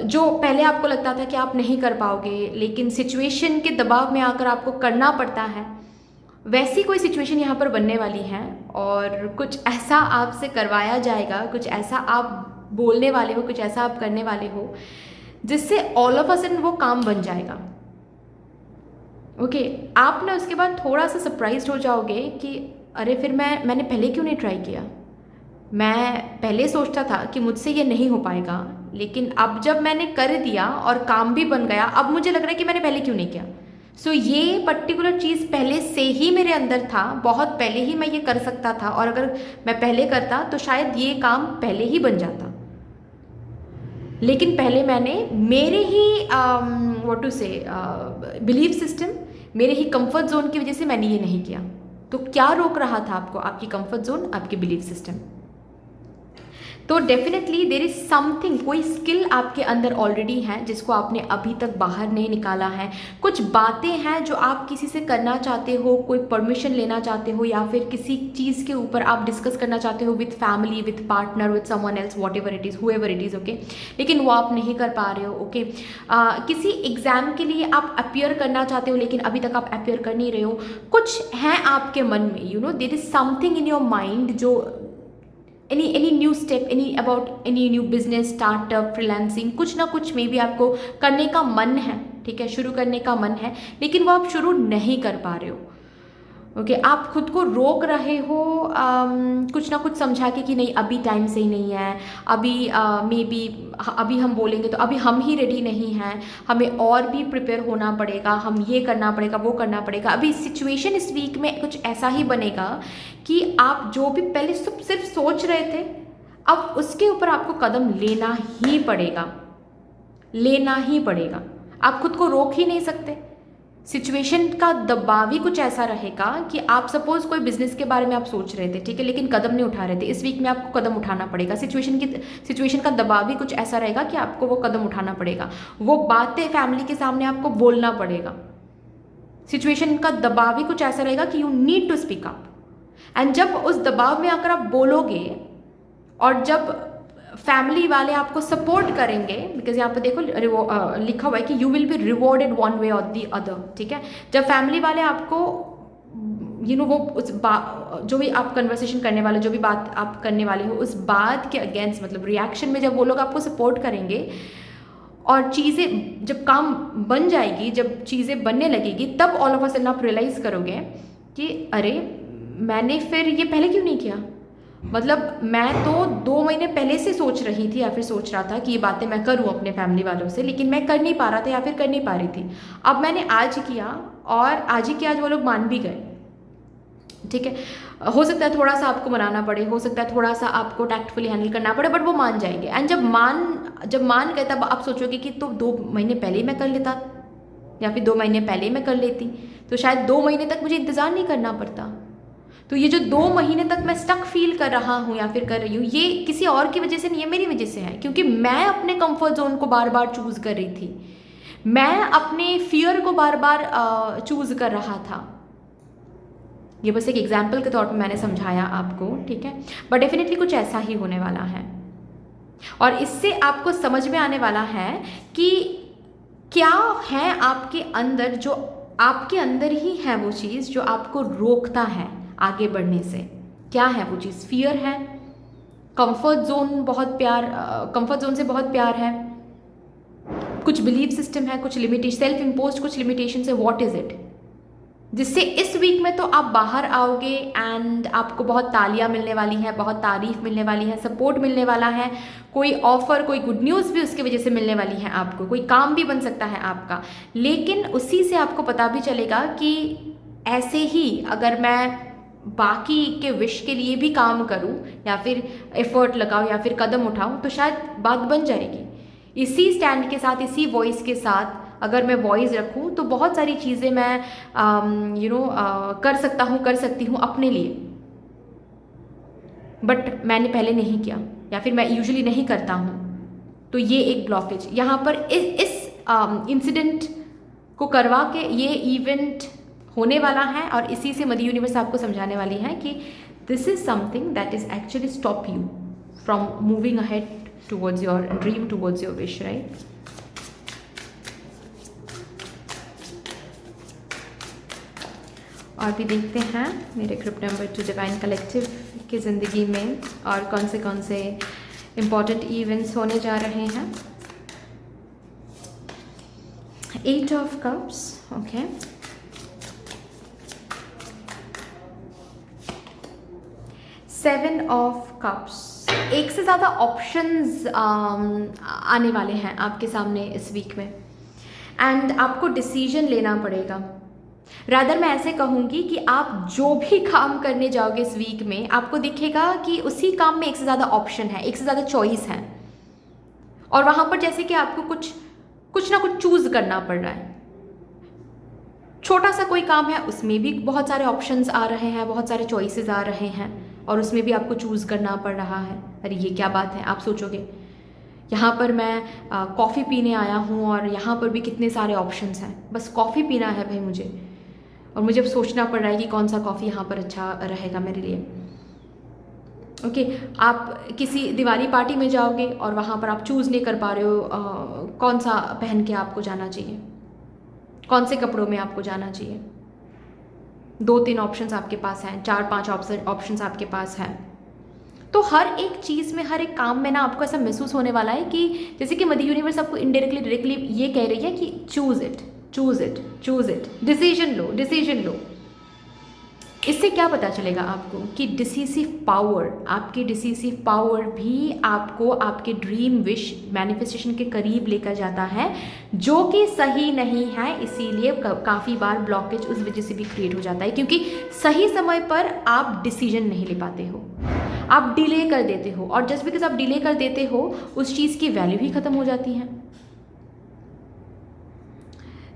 जो पहले आपको लगता था कि आप नहीं कर पाओगे, लेकिन सिचुएशन के दबाव में आकर आपको करना पड़ता है। वैसी कोई सिचुएशन यहाँ पर बनने वाली है और कुछ ऐसा आपसे करवाया जाएगा, कुछ ऐसा आप बोलने वाले हो, कुछ ऐसा आप करने वाले हो जिससे ऑल ऑफ अ सडन वो काम बन जाएगा, ओके। आप ना उसके बाद थोड़ा सा सरप्राइज्ड हो जाओगे कि अरे फिर मैंने पहले क्यों नहीं ट्राई किया। मैं पहले सोचता था कि मुझसे ये नहीं हो पाएगा, लेकिन अब जब मैंने कर दिया और काम भी बन गया, अब मुझे लग रहा है कि मैंने पहले क्यों नहीं किया। सो ये पर्टिकुलर चीज़ पहले से ही मेरे अंदर था, बहुत पहले ही मैं ये कर सकता था, और अगर मैं पहले करता तो शायद ये काम पहले ही बन जाता, लेकिन पहले मैंने मेरे ही व्हाट टू से बिलीफ सिस्टम, मेरे ही कंफर्ट जोन की वजह से मैंने ये नहीं किया। तो क्या रोक रहा था आपको? आपकी कंफर्ट जोन, आपकी बिलीफ सिस्टम। तो डेफिनेटली देयर इज समथिंग, कोई स्किल आपके अंदर ऑलरेडी है जिसको आपने अभी तक बाहर नहीं निकाला है। कुछ बातें हैं जो आप किसी से करना चाहते हो, कोई परमिशन लेना चाहते हो, या फिर किसी चीज़ के ऊपर आप डिस्कस करना चाहते हो with family, with partner, with someone else, whatever it is, however it is, okay, लेकिन वो आप नहीं कर पा रहे हो, ओके। किसी एग्जाम के लिए आप अपियर करना चाहते हो लेकिन अभी तक आप अपियर कर नहीं रहे हो। कुछ है आपके मन में, you know, there is something in your mind जो any new step, any new business, startup, freelancing, कुछ ना कुछ में भी आपको करने का मन है, ठीक है, शुरू करने का मन है, लेकिन वो आप शुरू नहीं कर पा रहे हो, ओके। आप खुद को रोक रहे हो कुछ ना कुछ समझा के कि नहीं अभी टाइम सही नहीं है, अभी मे बी अभी हम बोलेंगे तो अभी हम ही रेडी नहीं हैं, हमें और भी प्रिपेयर होना पड़ेगा, हम ये करना पड़ेगा, वो करना पड़ेगा। अभी सिचुएशन इस वीक में कुछ ऐसा ही बनेगा कि आप जो भी पहले सिर्फ सोच रहे थे, अब उसके ऊपर आपको कदम लेना ही पड़ेगा, लेना ही पड़ेगा। आप खुद को रोक ही नहीं सकते, सिचुएशन का दबाव ही कुछ ऐसा रहेगा कि आप सपोज कोई बिजनेस के बारे में आप सोच रहे थे, ठीक है, लेकिन कदम नहीं उठा रहे थे। इस वीक में आपको कदम उठाना पड़ेगा। सिचुएशन का दबाव ही कुछ ऐसा रहेगा कि आपको वो कदम उठाना पड़ेगा, वो बातें फैमिली के सामने आपको बोलना पड़ेगा। सिचुएशन का दबाव ही कुछ ऐसा रहेगा कि you need to speak up. And जब उस दबाव में आकर आप बोलोगे और जब फैमिली वाले आपको सपोर्ट करेंगे, बिकॉज यहाँ पे देखो लिखा हुआ है कि you will be rewarded one way और दी अदर, ठीक है। जब फैमिली वाले आपको वो उस जो भी आप कन्वर्सेशन करने वाले, जो भी बात आप करने वाले हो, उस बात के अगेंस्ट, मतलब रिएक्शन में जब वो लोग आपको सपोर्ट करेंगे और चीज़ें जब काम बन जाएगी, जब चीज़ें बनने लगेगी, तब ऑल ऑफ अ सडन आप रियलाइज़ करोगे कि अरे मैंने फिर ये पहले क्यों नहीं किया। मतलब मैं तो 2 महीने पहले से सोच रही थी या फिर सोच रहा था कि ये बातें मैं करूं अपने फैमिली वालों से, लेकिन मैं कर नहीं पा रहा था या फिर कर नहीं पा रही थी। अब मैंने आज किया और आज ही किया, आज वो लोग मान भी गए, ठीक है। हो सकता है थोड़ा सा आपको मनाना पड़े, हो सकता है थोड़ा सा आपको टैक्टफुली हैंडल करना पड़े, बट वो मान जाएंगे। एंड जब मान गए तब आप सोचोगे कि तो 2 महीने पहले ही मैं कर लेता या फिर 2 महीने पहले ही मैं कर लेती, तो शायद 2 महीने तक मुझे इंतज़ार नहीं करना पड़ता। तो ये जो 2 महीने तक मैं स्टक फील कर रहा हूँ या फिर कर रही हूँ, ये किसी और की वजह से नहीं है, मेरी वजह से है, क्योंकि मैं अपने कंफर्ट जोन को बार बार चूज़ कर रही थी, मैं अपने फियर को बार बार चूज़ कर रहा था। ये बस एक एग्जाम्पल के तौर पे मैंने समझाया आपको, ठीक है, बट डेफिनेटली कुछ ऐसा ही होने वाला है। और इससे आपको समझ में आने वाला है कि क्या है आपके अंदर, जो आपके अंदर ही है वो चीज़ जो आपको रोकता है आगे बढ़ने से। क्या है वो चीज़? फियर है, कंफर्ट जोन से बहुत प्यार है, कुछ बिलीफ सिस्टम है, कुछ लिमिटेशन, सेल्फ इम्पोज्ड कुछ लिमिटेशन है। What is it? जिससे इस वीक में तो आप बाहर आओगे एंड आपको बहुत तालियां मिलने वाली हैं, बहुत तारीफ मिलने वाली है, सपोर्ट मिलने वाला है, कोई ऑफर, कोई गुड न्यूज़ भी उसकी वजह से मिलने वाली है आपको, कोई काम भी बन सकता है आपका। लेकिन उसी से आपको पता भी चलेगा कि ऐसे ही अगर मैं बाकी के विश के लिए भी काम करूं या फिर एफर्ट लगाऊं या फिर कदम उठाऊं तो शायद बात बन जाएगी। इसी स्टैंड के साथ, इसी वॉइस के साथ अगर मैं वॉइस रखूं तो बहुत सारी चीज़ें मैं कर सकती हूँ अपने लिए, बट मैंने पहले नहीं किया या फिर मैं यूजुअली नहीं करता हूँ। तो ये एक ब्लॉकेज यहाँ पर इस इंसिडेंट को करवा के ये इवेंट होने वाला है, और इसी से मदर यूनिवर्स आपको समझाने वाली है कि this is something that is actually stop you from moving ahead towards your dream, towards your wish, right. और भी देखते हैं मेरे ग्रुप नंबर 2 डिवाइन कलेक्टिव की ज़िंदगी में और कौन से इम्पॉर्टेंट इवेंट्स होने जा रहे हैं। 8 of cups, okay, seven of cups. एक से ज़्यादा ऑप्शंस आने वाले हैं आपके सामने इस वीक में, एंड आपको डिसीजन लेना पड़ेगा। रादर मैं ऐसे कहूँगी कि आप जो भी काम करने जाओगे इस वीक में, आपको दिखेगा कि उसी काम में एक से ज़्यादा ऑप्शन है, एक से ज़्यादा चॉइस है, और वहाँ पर जैसे कि आपको कुछ ना कुछ चूज़ करना पड़ रहा है। छोटा सा कोई काम है, उसमें भी बहुत सारे ऑप्शंस आ रहे हैं, बहुत सारे चॉइसेस आ रहे हैं, और उसमें भी आपको चूज़ करना पड़ रहा है। अरे ये क्या बात है, आप सोचोगे यहाँ पर मैं कॉफ़ी पीने आया हूँ और यहाँ पर भी कितने सारे ऑप्शंस हैं, बस कॉफ़ी पीना है भाई मुझे, और मुझे अब सोचना पड़ रहा है कि कौन सा कॉफ़ी यहाँ पर अच्छा रहेगा मेरे लिए। ओके, आप किसी दिवाली पार्टी में जाओगे और वहाँ पर आप चूज़ नहीं कर पा रहे हो कौन सा पहन के आपको जाना चाहिए, कौन से कपड़ों में आपको जाना चाहिए। 2-3 ऑप्शंस आपके पास हैं, 4-5 ऑप्शंस आपके पास हैं। तो हर एक चीज़ में, हर एक काम में ना आपको ऐसा महसूस होने वाला है कि जैसे कि मदर यूनिवर्स आपको इनडायरेक्टली डायरेक्टली ये कह रही है कि चूज़ इट, डिसीजन लो। इससे क्या पता चलेगा आपको कि आपकी डिसीसिव पावर भी आपको आपके ड्रीम विश मैनिफेस्टेशन के करीब लेकर जाता है, जो कि सही नहीं है। इसीलिए काफ़ी बार ब्लॉकेज उस वजह से भी क्रिएट हो जाता है, क्योंकि सही समय पर आप डिसीजन नहीं ले पाते हो, आप डिले कर देते हो, और जस्ट बिकॉज आप डिले कर देते हो उस चीज़ की वैल्यू ही ख़त्म हो जाती है।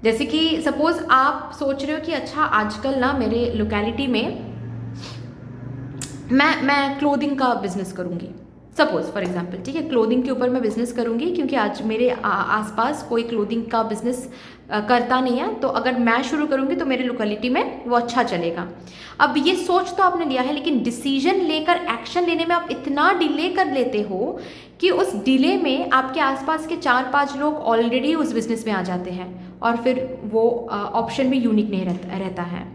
जैसे कि सपोज आप सोच रहे हो कि अच्छा आजकल ना मेरे लोकेलिटी में मैं क्लोथिंग का बिजनेस करूँगी, सपोज फॉर एग्जांपल, ठीक है, क्लोथिंग के ऊपर मैं बिजनेस करूँगी क्योंकि आज मेरे आसपास कोई क्लोथिंग का बिजनेस करता नहीं है, तो अगर मैं शुरू करूँगी तो मेरे लोकेलिटी में वो अच्छा चलेगा। अब ये सोच तो आपने लिया है, लेकिन डिसीजन लेकर एक्शन लेने में आप इतना डिले कर लेते हो कि उस डिले में आपके आसपास के 4-5 लोग ऑलरेडी उस बिजनेस में आ जाते हैं और फिर वो ऑप्शन भी यूनिक नहीं रहता है।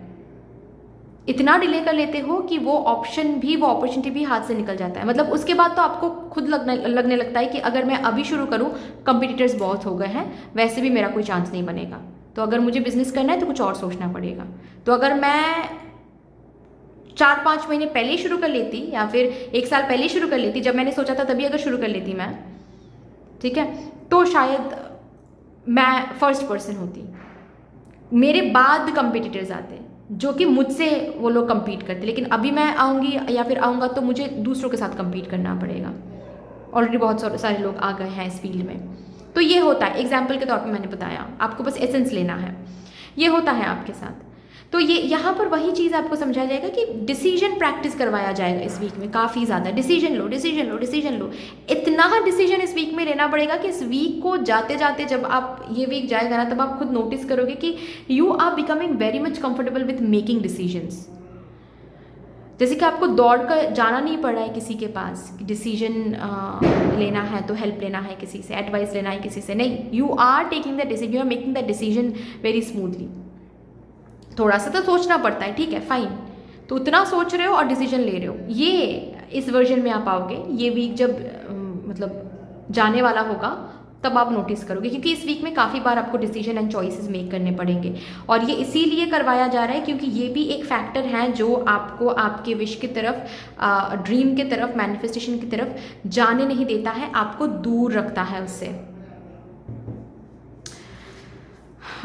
इतना डिले कर लेते हो कि वो ऑप्शन भी, वो अपॉर्चुनिटी भी हाथ से निकल जाता है। मतलब उसके बाद तो आपको खुद लगने लगता है कि अगर मैं अभी शुरू करूं, कंपटीटर्स बहुत हो गए हैं, वैसे भी मेरा कोई चांस नहीं बनेगा, तो अगर मुझे बिजनेस करना है तो कुछ और सोचना पड़ेगा। तो अगर मैं 4-5 महीने पहले ही शुरू कर लेती या फिर 1 साल पहले ही शुरू कर लेती, जब मैंने सोचा था तभी अगर शुरू कर लेती मैं, ठीक है, तो शायद मैं फर्स्ट पर्सन होती। मेरे बाद कंपटीटर्स आते जो कि मुझसे वो लोग compete करते, लेकिन अभी मैं आऊँगी या फिर आऊँगा तो मुझे दूसरों के साथ compete करना पड़ेगा। ऑलरेडी बहुत सारे लोग आ गए हैं इस फील्ड में। तो ये होता है, एग्जाम्पल के तौर पे मैंने बताया, आपको बस एसेंस लेना है, ये होता है आपके साथ। तो ये यहाँ पर वही चीज़ आपको समझाया जाएगा कि डिसीजन प्रैक्टिस करवाया जाएगा इस वीक में काफ़ी ज़्यादा। डिसीजन लो, डिसीजन लो, डिसीजन लो, इतना डिसीजन इस वीक में लेना पड़ेगा कि इस वीक को जाते जाते जब आप ये वीक जाएगा ना, तब आप खुद नोटिस करोगे कि you are becoming very much comfortable with making decisions. जैसे कि आपको दौड़ कर जाना नहीं पड़ रहा है किसी के पास, डिसीजन लेना है तो हेल्प लेना है किसी से, एडवाइस लेना है किसी से, नहीं, you are taking the decision, you are making the decision very smoothly. थोड़ा सा तो सोचना पड़ता है, ठीक है, फाइन, तो उतना सोच रहे हो और डिसीजन ले रहे हो, ये इस वर्जन में आप आओगे। ये वीक जब मतलब जाने वाला होगा तब आप नोटिस करोगे, क्योंकि इस वीक में काफ़ी बार आपको डिसीजन एंड चॉइसेस मेक करने पड़ेंगे। और ये इसीलिए करवाया जा रहा है क्योंकि ये भी एक फैक्टर है जो आपको आपके विश की तरफ, ड्रीम की तरफ, मैनिफेस्टेशन की तरफ जाने नहीं देता है, आपको दूर रखता है उससे।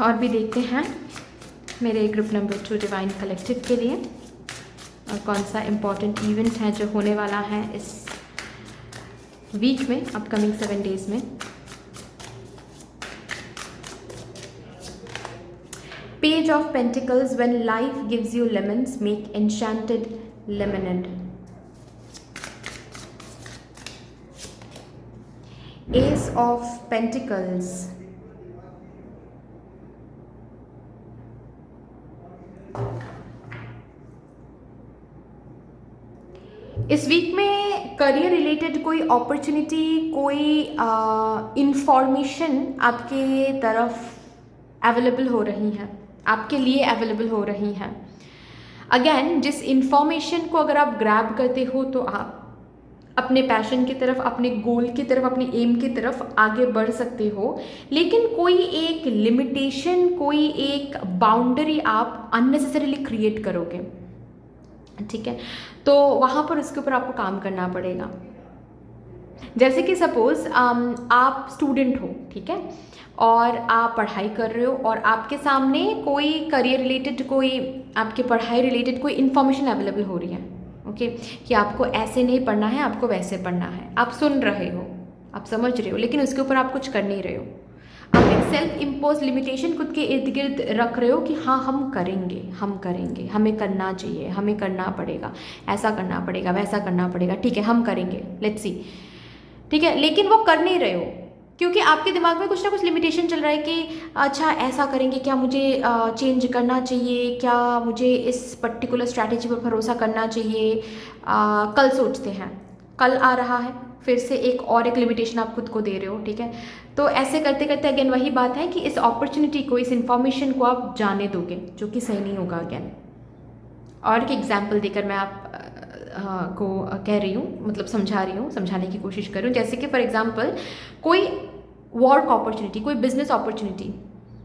और भी देखते हैं मेरे ग्रुप नंबर 2 डिवाइन कलेक्टिव के लिए और कौन सा इम्पॉर्टेंट इवेंट है जो होने वाला है इस वीक में, अपकमिंग 7 डेज में। Page of Pentacles, when life gives you lemons, make enchanted lemonade. Ace of Pentacles. इस वीक में करियर रिलेटेड कोई अपॉर्चुनिटी, कोई इंफॉर्मेशन आपके तरफ अवेलेबल हो रही है, आपके लिए अवेलेबल हो रही है। अगेन, जिस इंफॉर्मेशन को अगर आप ग्रैब करते हो तो आप अपने पैशन की तरफ, अपने गोल की तरफ, अपने एम की तरफ आगे बढ़ सकते हो, लेकिन कोई एक लिमिटेशन, कोई एक बाउंड्री आप अननेसेसरीली क्रिएट करोगे, ठीक है, तो वहाँ पर उसके ऊपर आपको काम करना पड़ेगा। जैसे कि सपोज आप स्टूडेंट हो, ठीक है, और आप पढ़ाई कर रहे हो और आपके सामने कोई करियर रिलेटेड, कोई आपके पढ़ाई रिलेटेड कोई इन्फॉर्मेशन अवेलेबल हो रही है, ओके, कि आपको ऐसे नहीं पढ़ना है, आपको वैसे पढ़ना है। आप सुन रहे हो, आप समझ रहे हो, लेकिन उसके ऊपर आप कुछ कर नहीं रहे हो। आप एक सेल्फ इम्पोज लिमिटेशन खुद के इर्द गिर्द रख रहे हो कि हाँ हम करेंगे, हम करेंगे, हमें करना चाहिए, हमें करना पड़ेगा, ऐसा करना पड़ेगा, वैसा करना पड़ेगा, ठीक है हम करेंगे, लेट्स सी, ठीक है, लेकिन वो कर नहीं रहे हो क्योंकि आपके दिमाग में कुछ ना कुछ लिमिटेशन चल रहा है कि अच्छा ऐसा करेंगे, क्या मुझे चेंज करना चाहिए, क्या मुझे इस पर्टिकुलर स्ट्रैटेजी पर भरोसा करना चाहिए। कल सोचते हैं, कल आ रहा है, फिर से एक लिमिटेशन आप खुद को दे रहे हो, ठीक है। तो ऐसे करते करते अगेन वही बात है कि इस अपॉर्चुनिटी को, इस इंफॉर्मेशन को आप जाने दोगे, जो कि सही नहीं होगा। अगेन और एक एग्जाम्पल देकर मैं आप को कह रही हूँ, मतलब समझा रही हूँ, समझाने की कोशिश कर रही हूँ। जैसे कि फॉर एग्जाम्पल कोई वर्क अपॉर्चुनिटी, कोई बिजनेस अपॉर्चुनिटी,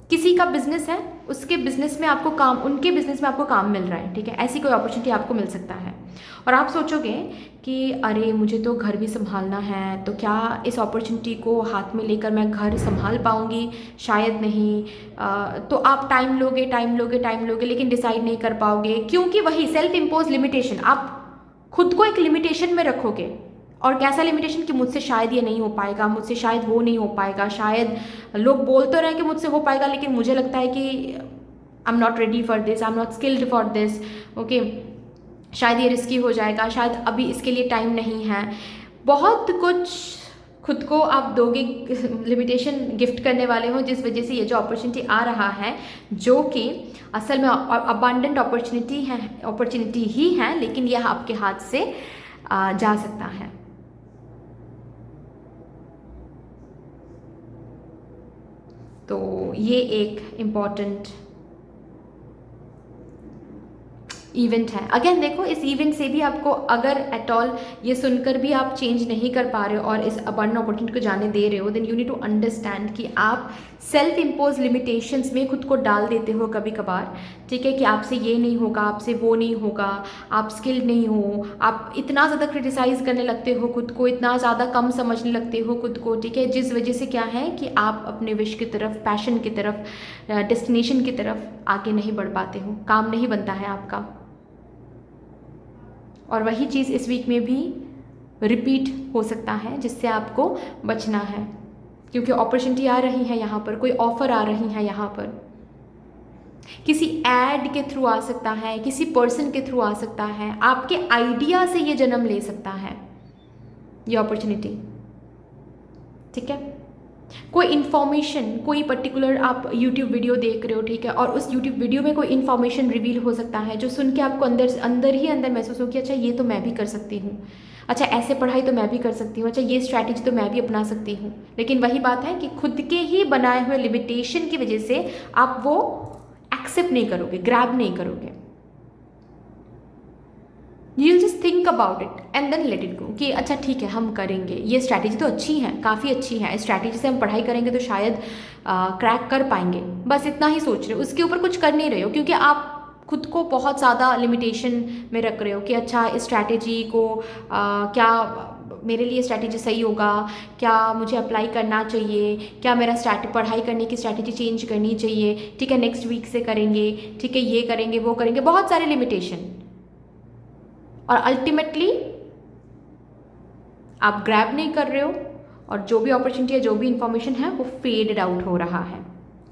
किसी का बिजनेस है, उसके बिजनेस में आपको काम, उनके बिजनेस में आपको काम मिल रहा है, ठीक है, ऐसी कोई अपॉर्चुनिटी आपको मिल सकता है। और आप सोचोगे कि अरे मुझे तो घर भी संभालना है, तो क्या इस अपॉर्चुनिटी को हाथ में लेकर मैं घर संभाल पाऊँगी, शायद नहीं। तो आप टाइम लोगे, टाइम लोगे, टाइम लोगे, लेकिन डिसाइड नहीं कर पाओगे, क्योंकि वही सेल्फ इम्पोज लिमिटेशन, आप खुद को एक लिमिटेशन में रखोगे और कैसा लिमिटेशन कि मुझसे शायद ये नहीं हो पाएगा, मुझसे शायद वो नहीं हो पाएगा, शायद लोग बोल तो रहे कि मुझसे हो पाएगा लेकिन मुझे लगता है कि I am not ready for this, I am not skilled for this, okay, शायद ये रिस्की हो जाएगा, शायद अभी इसके लिए टाइम नहीं है। बहुत कुछ खुद को आप दोगे, लिमिटेशन गिफ्ट करने वाले हो, जिस वजह से ये जो अपॉर्चुनिटी आ रहा है जो कि असल में अबांडेंट अपॉर्चुनिटी ही है, लेकिन यह आपके हाथ से जा सकता है। तो ये एक इम्पॉर्टेंट इवेंट है। अगेन देखो, इस इवेंट से भी आपको अगर एट ऑल ये सुनकर भी आप चेंज नहीं कर पा रहे हो और इस अबंडेंट अपॉर्चुनिटी को जाने दे रहे हो, then you need to understand कि आप सेल्फ इम्पोज लिमिटेशंस में खुद को डाल देते हो कभी कभार, ठीक है, कि आपसे ये नहीं होगा, आपसे वो नहीं होगा, आप स्किल्ड नहीं हो, आप इतना ज़्यादा क्रिटिसाइज़ करने लगते हो खुद को, इतना ज़्यादा कम समझने लगते हो खुद को, ठीक है, जिस वजह से क्या है कि आप अपने विश की तरफ, पैशन की तरफ, डेस्टिनेशन की तरफ आगे नहीं बढ़ पाते हो, काम नहीं बनता है आपका। और वही चीज़ इस वीक में भी रिपीट हो सकता है, जिससे आपको बचना है, क्योंकि अपॉर्चुनिटी आ रही है यहाँ पर, कोई ऑफ़र आ रही है यहाँ पर, किसी ऐड के थ्रू आ सकता है, किसी पर्सन के थ्रू आ सकता है, आपके आइडिया से ये जन्म ले सकता है ये अपॉर्चुनिटी, ठीक है। कोई इन्फॉर्मेशन, कोई पर्टिकुलर आप यूट्यूब वीडियो देख रहे हो, ठीक है, और उस यूट्यूब वीडियो में कोई इन्फॉर्मेशन रिवील हो सकता है जो सुन के आपको अंदर ही अंदर महसूस हो कि अच्छा ये तो मैं भी कर सकती हूँ, अच्छा ऐसे पढ़ाई तो मैं भी कर सकती हूँ, अच्छा ये स्ट्रैटेजी तो मैं भी अपना सकती हूँ। लेकिन वही बात है कि खुद के ही बनाए हुए लिमिटेशन की वजह से आप वो एक्सेप्ट नहीं करोगे, ग्रैब नहीं करोगे। You'll just think about it and then let it go कि अच्छा ठीक है हम करेंगे, ये स्ट्रैटेजी तो अच्छी है, काफ़ी अच्छी है, इस स्ट्रैटेजी से हम पढ़ाई करेंगे तो शायद क्रैक कर पाएंगे, बस इतना ही सोच रहे हो, उसके ऊपर कुछ कर नहीं रहे हो, क्योंकि आप खुद को बहुत ज़्यादा लिमिटेशन में रख रहे हो कि अच्छा इस स्ट्रैटेजी को क्या मेरे लिए स्ट्रैटेजी सही होगा, क्या मुझे अप्लाई करना चाहिए, क्या मेरा पढ़ाई करने की स्ट्रैटेजी चेंज करनी चाहिए, ठीक है, नेक्स्ट वीक से करेंगे, ठीक है, ये करेंगे वो करेंगे, बहुत सारे लिमिटेशन, और अल्टीमेटली आप ग्रैब नहीं कर रहे हो, और जो भी अपॉर्चुनिटी है, जो भी इंफॉर्मेशन है वो फेडेड आउट हो रहा है।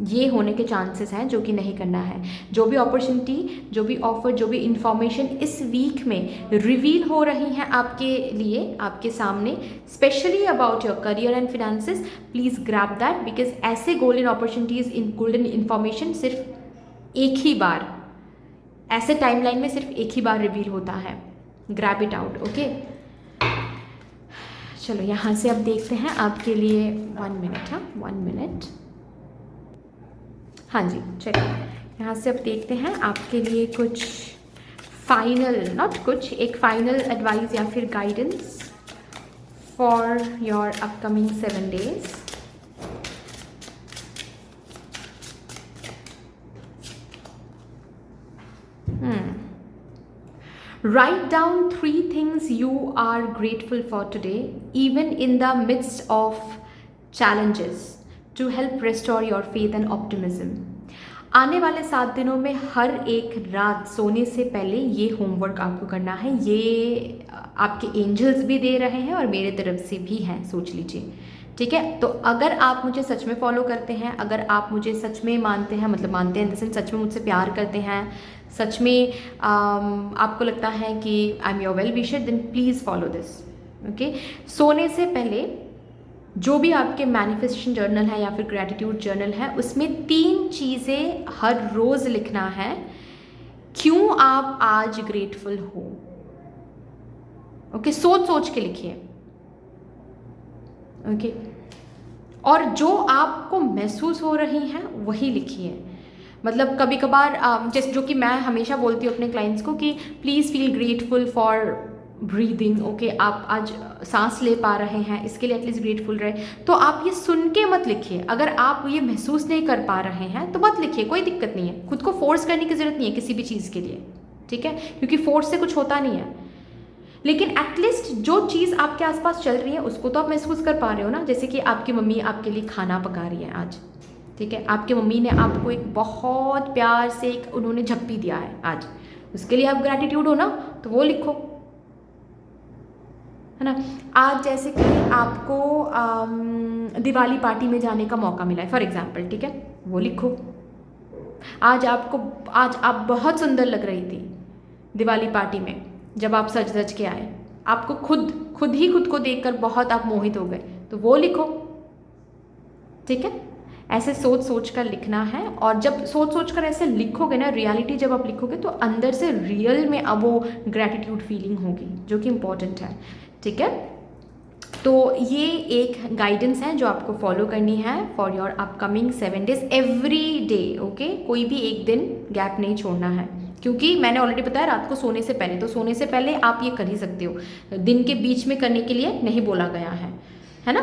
ये होने के चांसेस हैं, जो कि नहीं करना है। जो भी अपॉर्चुनिटी, जो भी ऑफर, जो भी इंफॉर्मेशन इस वीक में रिवील हो रही हैं आपके लिए, आपके सामने, specially about your career and finances, please grab that, because ऐसे गोल्डन अपॉर्चुनिटीज़, इन गोल्डन इंफॉर्मेशन सिर्फ एक ही बार, ऐसे टाइमलाइन में सिर्फ एक ही बार रिवील होता है। Grab it out, okay. चलो यहाँ से अब देखते हैं आपके लिए 1 मिनट, हाँ 1 मिनट, हाँ जी चलिए यहाँ से अब देखते हैं आपके लिए कुछ फाइनल, नॉट कुछ, एक फाइनल एडवाइस या फिर guidance for your upcoming 7 days। Write down 3 things you are grateful for today, even in the midst of challenges, to help restore your faith and optimism. आने वाले 7 दिनों में हर एक रात सोने से पहले ये होमवर्क आपको करना है। ये आपके एंजल्स भी दे रहे हैं और मेरे तरफ से भी हैं, सोच लीजिए, ठीक है। तो अगर आप मुझे सच में फॉलो करते हैं, अगर आप मुझे सच में मानते हैं, मतलब मानते हैं इन द सेंस सच में मुझसे प्यार करते हैं, सच में आपको लगता है कि I am your well wisher, then please follow this, okay. सोने से पहले जो भी आपके मैनिफेस्टेशन जर्नल है या फिर ग्रैटिट्यूड जर्नल है, उसमें 3 चीज़ें हर रोज़ लिखना है, क्यों आप आज ग्रेटफुल हो, ओके। सोच सोच के लिखिए, ओके। और जो आपको महसूस हो रही हैं वही लिखिए। मतलब कभी कभार जैसे जो कि मैं हमेशा बोलती हूँ अपने क्लाइंट्स को कि please feel grateful for breathing, okay. आप आज सांस ले पा रहे हैं, इसके लिए एटलीस्ट ग्रेटफुल रहे। तो आप ये सुन के मत लिखिए, अगर आप ये महसूस नहीं कर पा रहे हैं तो मत लिखिए, कोई दिक्कत नहीं है। खुद को फोर्स करने की ज़रूरत नहीं है किसी भी चीज़ के लिए, ठीक है, क्योंकि फोर्स से कुछ होता नहीं है। लेकिन एटलीस्ट जो चीज़ आपके आसपास चल रही है उसको तो आप महसूस कर पा रहे हो ना। जैसे कि आपकी मम्मी आपके लिए खाना पका रही है आज, ठीक है, आपकी मम्मी ने आपको एक बहुत प्यार से एक उन्होंने झप्पी दिया है आज, उसके लिए आप ग्रैटिट्यूड हो ना, तो वो लिखो, है ना। आज जैसे कि आपको दिवाली पार्टी में जाने का मौका मिला है फॉर एग्जांपल, ठीक है, वो लिखो। आज आप बहुत सुंदर लग रही थी दिवाली पार्टी में, जब आप सज धज के आए, आपको खुद को देखकर बहुत आप मोहित हो गए, तो वो लिखो, ठीक है। ऐसे सोच कर लिखना है, और जब सोच कर ऐसे लिखोगे ना, रियलिटी जब आप लिखोगे तो अंदर से रियल में अब वो ग्रैटिट्यूड फीलिंग होगी, जो कि इम्पोर्टेंट है, ठीक है। तो ये एक गाइडेंस है जो आपको फॉलो करनी है for your upcoming 7 days every day, okay. कोई भी एक दिन गैप नहीं छोड़ना है, क्योंकि मैंने ऑलरेडी बताया रात को सोने से पहले, तो सोने से पहले आप ये कर ही सकते हो, दिन के बीच में करने के लिए नहीं बोला गया है ना।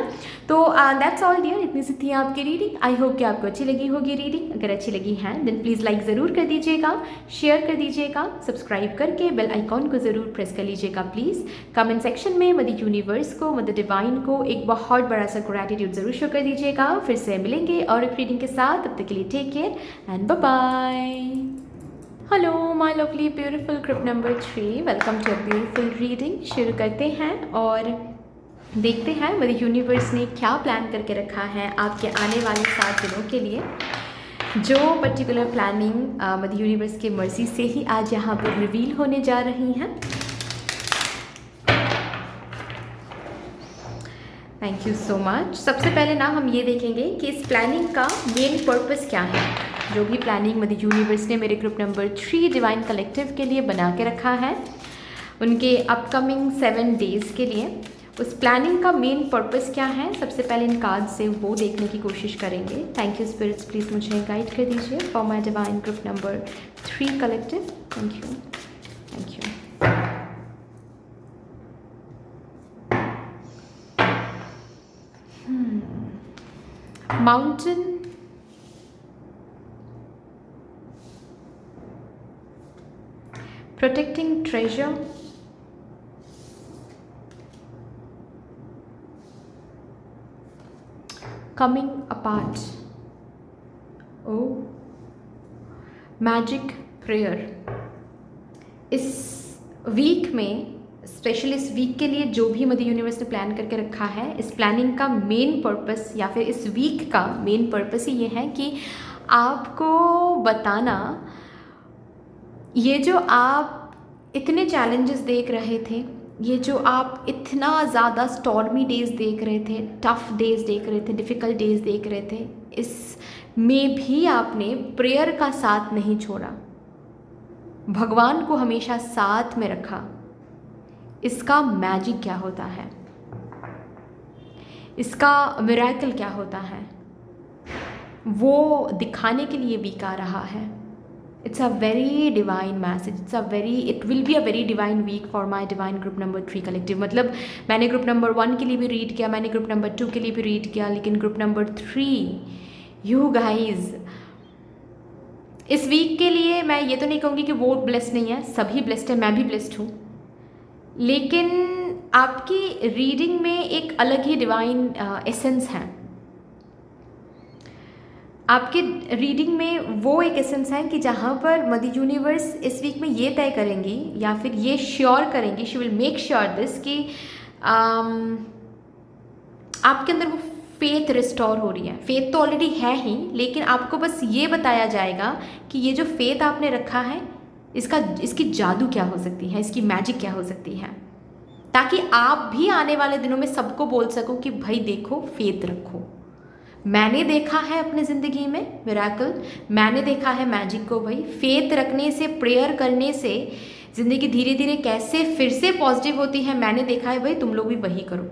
तो दैट्स ऑल डियर, इतनी सी थी आपकी रीडिंग। आई होप कि आपको अच्छी लगी होगी रीडिंग। अगर अच्छी लगी है देन प्लीज़ लाइक ज़रूर कर दीजिएगा, शेयर कर दीजिएगा, सब्सक्राइब करके बेल आइकॉन को ज़रूर प्रेस कर लीजिएगा प्लीज़। कमेंट सेक्शन में मदर यूनिवर्स को, मदर डिवाइन को एक बहुत बड़ा सा ग्रैटिट्यूड ज़रूर शो कर दीजिएगा। फिर से मिलेंगे और एक रीडिंग के साथ, तब तक के लिए take care and bye bye. Hello my lovely beautiful group number 3, welcome to a beautiful reading. शुरू करते हैं और देखते हैं मदर यूनिवर्स ने क्या प्लान करके रखा है आपके आने वाले 7 दिनों के लिए। जो पर्टिकुलर प्लानिंग मदर यूनिवर्स की मर्जी से ही आज यहाँ पर रिवील होने जा रही हैं। Thank you so much. सबसे पहले ना हम ये देखेंगे कि इस प्लानिंग का मेन पर्पस क्या है। जो भी प्लानिंग मदर यूनिवर्स ने मेरे ग्रुप नंबर 3 डिवाइन कलेक्टिव के लिए बना के रखा है, उनके अपकमिंग 7 डेज़ के लिए, उस प्लानिंग का मेन पर्पस क्या है, सबसे पहले इन कार्ड से वो देखने की कोशिश करेंगे। थैंक यू स्पिरिट्स, प्लीज़ मुझे गाइड कर दीजिए for my divine group number 3 collective. Thank you, thank you. Mountain, protecting treasure, coming apart, oh, magic prayer. इस वीक में, स्पेशली इस वीक के लिए जो भी मदर यूनिवर्स ने प्लान करके रखा है, इस प्लानिंग का मेन पर्पस या फिर इस वीक का मेन पर्पस ही ये है कि आपको बताना, ये जो आप इतने चैलेंजेस देख रहे थे, ये जो आप इतना ज़्यादा स्टॉर्मी डेज़ देख रहे थे, टफ डेज़ देख रहे थे, डिफ़िकल्ट डेज़ देख रहे थे, इसमें भी आपने प्रेयर का साथ नहीं छोड़ा, भगवान को हमेशा साथ में रखा। इसका मैजिक क्या होता है, इसका मिरेकल क्या होता है, वो दिखाने के लिए वीक आ रहा है। It's a very divine message. It will be a very divine week for my divine group number 3 collective. मतलब मैंने ग्रुप नंबर 1 के लिए भी रीड किया, मैंने ग्रुप नंबर 2 के लिए भी रीड किया, लेकिन ग्रुप नंबर 3 यू गाइज, इस वीक के लिए मैं ये तो नहीं कहूँगी कि वो ब्लेस्ड नहीं है, सभी ब्लेस्ड है, मैं भी ब्लेस्ड हूँ, लेकिन आपकी रीडिंग में एक अलग ही डिवाइन एसेंस है। आपके रीडिंग में वो एक एसेंस है कि जहाँ पर मदर यूनिवर्स इस वीक में ये तय करेंगी या फिर ये श्योर करेंगी, she will make sure this कि आपके अंदर वो फेथ रिस्टोर हो रही है। फेथ तो ऑलरेडी है ही, लेकिन आपको बस ये बताया जाएगा कि ये जो फेथ आपने रखा है, इसकी जादू क्या हो सकती है, इसकी मैजिक क्या हो सकती है, ताकि आप भी आने वाले दिनों में सबको बोल सको कि भाई देखो, फेथ रखो। मैंने देखा है अपने ज़िंदगी में मिरेकल, मैंने देखा है मैजिक को। भाई फेथ रखने से, प्रेयर करने से ज़िंदगी धीरे धीरे कैसे फिर से पॉजिटिव होती है, मैंने देखा है। भाई तुम लोग भी वही करो।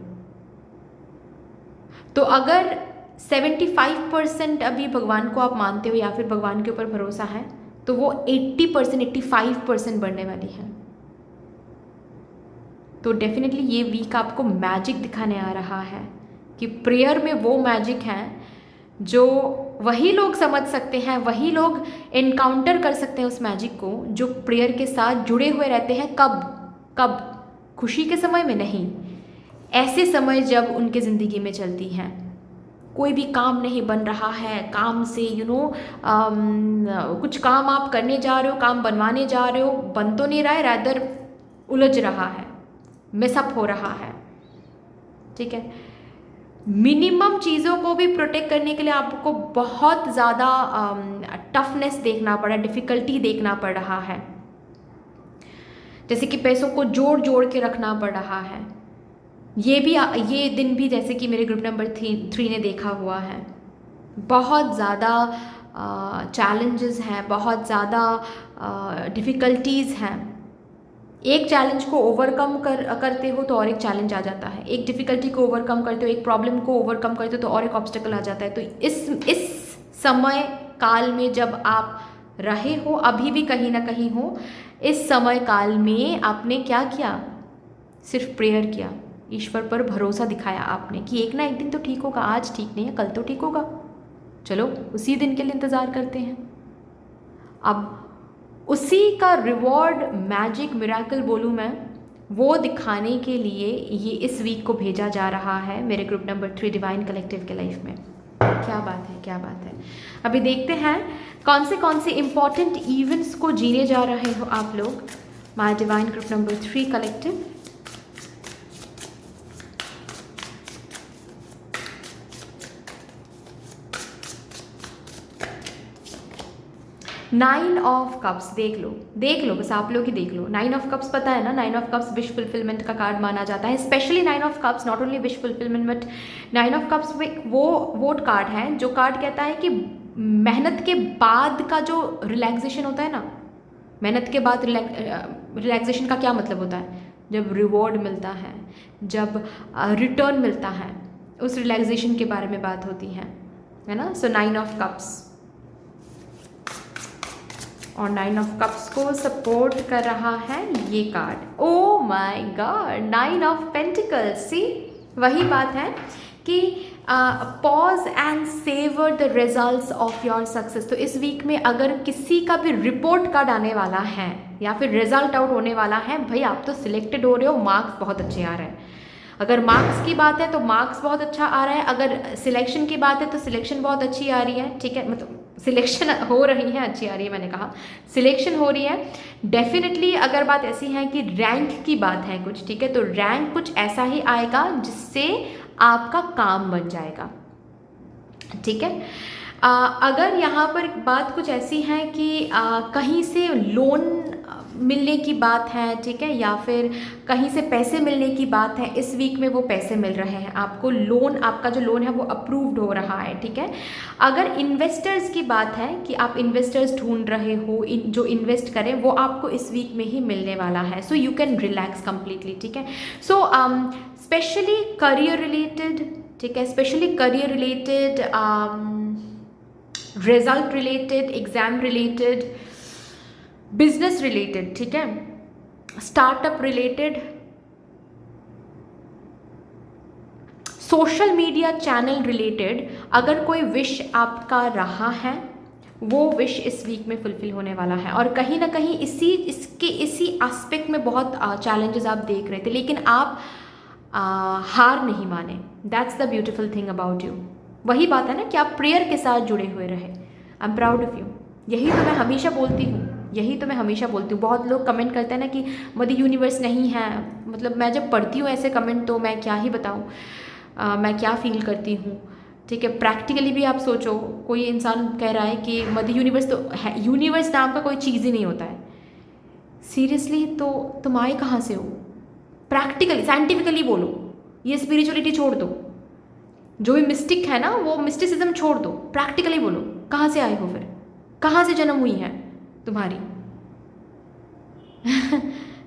तो अगर 75% अभी भगवान को आप मानते हो या फिर भगवान के ऊपर भरोसा है, तो वो 80%, 85% बढ़ने वाली है। तो डेफिनेटली ये वीक आपको मैजिक दिखाने आ रहा है कि प्रेयर में वो मैजिक है जो वही लोग समझ सकते हैं, वही लोग एनकाउंटर कर सकते हैं उस मैजिक को जो प्रेयर के साथ जुड़े हुए रहते हैं। कब खुशी के समय में नहीं, ऐसे समय जब उनके ज़िंदगी में चलती हैं। कोई भी काम नहीं बन रहा है, काम से कुछ काम आप करने जा रहे हो, काम बनवाने जा रहे हो, बन तो नहीं रहा है, रादर उलझ रहा है, मिसअप हो रहा है, ठीक है। मिनिमम चीज़ों को भी प्रोटेक्ट करने के लिए आपको बहुत ज़्यादा टफनेस देखना पड़ा, डिफ़िकल्टी देखना पड़ रहा है। जैसे कि पैसों को जोड़ जोड़ के रखना पड़ रहा है। ये दिन भी जैसे कि मेरे ग्रुप नंबर 3 ने देखा हुआ है। बहुत ज़्यादा चैलेंजेस हैं, बहुत ज़्यादा डिफ़िकल्टीज़ हैं। एक चैलेंज को ओवरकम करते हो तो और एक चैलेंज आ जाता है, एक डिफ़िकल्टी को ओवरकम करते हो, एक प्रॉब्लम को ओवरकम करते हो तो और एक ऑब्स्टेकल आ जाता है। तो इस समय काल में जब आप रहे हो, अभी भी कहीं ना कहीं हो, इस समय काल में आपने क्या किया? सिर्फ प्रेयर किया, ईश्वर पर भरोसा दिखाया आपने कि एक ना एक दिन तो ठीक होगा, आज ठीक नहीं है कल तो ठीक होगा, चलो उसी दिन के लिए इंतज़ार करते हैं। अब उसी का रिवॉर्ड, मैजिक, मिराकल बोलूँ मैं, वो दिखाने के लिए ये इस वीक को भेजा जा रहा है मेरे ग्रुप नंबर 3 डिवाइन कलेक्टिव के लाइफ में। क्या बात है, क्या बात है। अभी देखते हैं कौन से इंपॉर्टेंट इवेंट्स को जीने जा रहे हो आप लोग, my divine group number 3 collective. Nine of cups देख लो बस आप लोग ही देख लो। 9 ऑफ कप्स पता है ना, 9 ऑफ कप्स विश फुलफिलमेंट का कार्ड माना जाता है। Specially 9 of cups not only wish fulfilment but 9 of cups वो कार्ड है जो कार्ड कहता है कि मेहनत के बाद का जो रिलैक्सेशन होता है ना, मेहनत के बाद रिलैक्सेशन का क्या मतलब होता है? जब रिवॉर्ड मिलता है, जब रिटर्न मिलता है, उस रिलैक्सेशन के बारे में बात होती है ना। सो 9 ऑफ कप्स, और 9 ऑफ कप्स को सपोर्ट कर रहा है ये card. Oh my god, 9 of pentacles. See, वही बात है कि pause and savour the results of your success. तो इस वीक में अगर किसी का भी रिपोर्ट कार्ड आने वाला है या फिर रिजल्ट आउट होने वाला है, भाई आप तो सिलेक्टेड हो रहे हो, मार्क्स बहुत अच्छे आ रहे हैं। अगर मार्क्स की बात है तो मार्क्स बहुत अच्छा आ रहा है, अगर सिलेक्शन की बात है तो सिलेक्शन बहुत अच्छी आ रही है। ठीक है, मतलब सिलेक्शन हो रही है, अच्छी आ रही है, मैंने कहा सिलेक्शन हो रही है डेफिनेटली। अगर बात ऐसी है कि रैंक की बात है कुछ, ठीक है, तो रैंक कुछ ऐसा ही आएगा जिससे आपका काम बन जाएगा। ठीक है, अगर यहाँ पर बात कुछ ऐसी है कि कहीं से लोन मिलने की बात है, ठीक है, या फिर कहीं से पैसे मिलने की बात है, इस वीक में वो पैसे मिल रहे हैं आपको, लोन, आपका जो लोन है वो अप्रूव्ड हो रहा है। ठीक है, अगर इन्वेस्टर्स की बात है कि आप इन्वेस्टर्स ढूंढ रहे हो जो इन्वेस्ट करें, वो आपको इस वीक में ही मिलने वाला है। So you can relax completely. ठीक है, सो स्पेशली करियर रिलेटेड, ठीक है, specially career related, result related, exam related, business related, ठीक है, startup related, social media channel related, अगर कोई विश आपका रहा है वो विश इस वीक में फुलफिल होने वाला है। और कहीं ना कहीं इसी एस्पेक्ट में बहुत चैलेंजेस आप देख रहे थे, लेकिन आप हार नहीं माने। That's the beautiful thing about you. वही बात है ना कि आप प्रेयर के साथ जुड़े हुए रहे। I am proud of you. यही तो मैं हमेशा बोलती हूँ, बहुत लोग कमेंट करते हैं ना कि मदर यूनिवर्स नहीं है, मतलब मैं जब पढ़ती हूँ ऐसे कमेंट तो मैं क्या ही बताऊँ मैं क्या फील करती हूँ। ठीक है, प्रैक्टिकली भी आप सोचो, कोई इंसान कह रहा है कि मदर यूनिवर्स तो है, यूनिवर्स नाम का कोई चीज़ ही नहीं होता है। सीरियसली, तो तुम आए कहाँ से हो? प्रैक्टिकली, साइंटिफिकली बोलो, ये स्पिरिचुअलिटी छोड़ दो, जो भी मिस्टिक है ना वो मिस्टिसिज्म छोड़ दो, प्रैक्टिकली बोलो कहाँ से आए हो, फिर कहाँ से जन्म हुई है तुम्हारी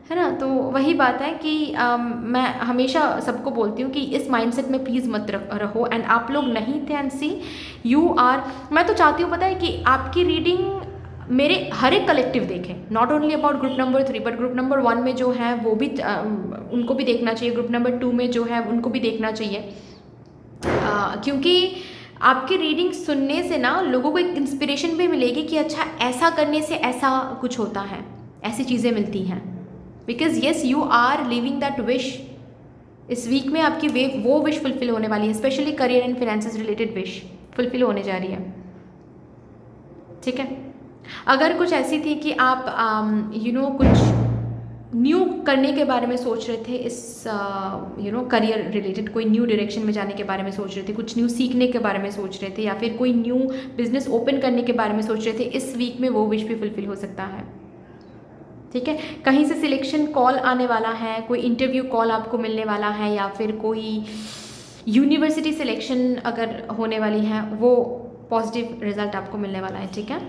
है ना। तो वही बात है कि मैं हमेशा सबको बोलती हूँ कि इस माइंडसेट में प्लीज़ मत रहो। एंड आप लोग नहीं थे, एंड सी यू आर। मैं तो चाहती हूँ पता है कि आपकी रीडिंग मेरे हर एक कलेक्टिव देखें, not only about group number 3 but group number 1 में जो है वो भी उनको भी देखना चाहिए, ग्रुप नंबर 2 में जो है उनको भी देखना चाहिए, क्योंकि आपकी रीडिंग सुनने से ना लोगों को एक इंस्पिरेशन भी मिलेगी कि अच्छा ऐसा करने से ऐसा कुछ होता है, ऐसी चीज़ें मिलती हैं। Because yes, you are living that wish. इस वीक में आपकी वो विश फुलफिल होने वाली है, specially career and finances related wish fulfil होने जा रही है। ठीक है, अगर कुछ ऐसी थी कि आप कुछ न्यू करने के बारे में सोच रहे थे, इस करियर रिलेटेड कोई न्यू डायरेक्शन में जाने के बारे में सोच रहे थे, कुछ न्यू सीखने के बारे में सोच रहे थे, या फिर कोई न्यू बिजनेस ओपन करने के बारे में सोच रहे थे, इस वीक में वो विश भी फुलफिल हो सकता है। ठीक है, कहीं से सिलेक्शन कॉल आने वाला है, कोई इंटरव्यू कॉल आपको मिलने वाला है, या फिर कोई यूनिवर्सिटी सिलेक्शन अगर होने वाली है, वो पॉजिटिव रिजल्ट आपको मिलने वाला है। ठीक है,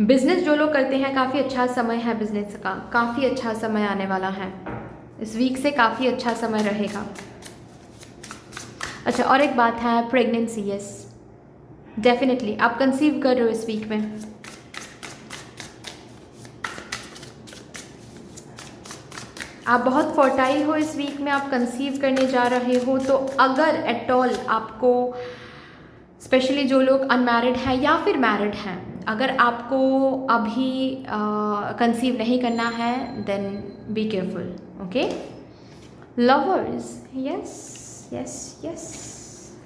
बिजनेस जो लोग करते हैं, काफ़ी अच्छा समय है बिजनेस का, काफ़ी अच्छा समय आने वाला है, इस वीक से काफ़ी अच्छा समय रहेगा। अच्छा, और एक बात है, प्रेगनेंसी, यस डेफिनेटली आप कंसीव कर रहे हो इस वीक में। आप बहुत फर्टाइल हो इस वीक में, आप कंसीव करने जा रहे हो। तो अगर एट ऑल आपको, स्पेशली जो लोग अनमैरिड हैं या फिर मैरिड हैं, अगर आपको अभी कंसीव नहीं करना है, then be careful. Okay, lovers, yes yes yes,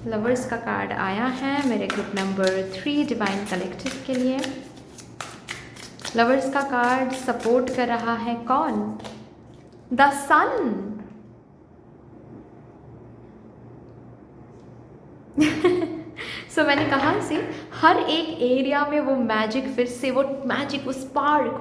lovers का कार्ड आया है मेरे ग्रुप नंबर 3 डिवाइन कलेक्टिव के लिए। लवर्स का कार्ड सपोर्ट कर रहा है कौन? द सन। सो मैंने कहा से हर एक एरिया में वो मैजिक फिर से, वो मैजिक, वो स्पार्क,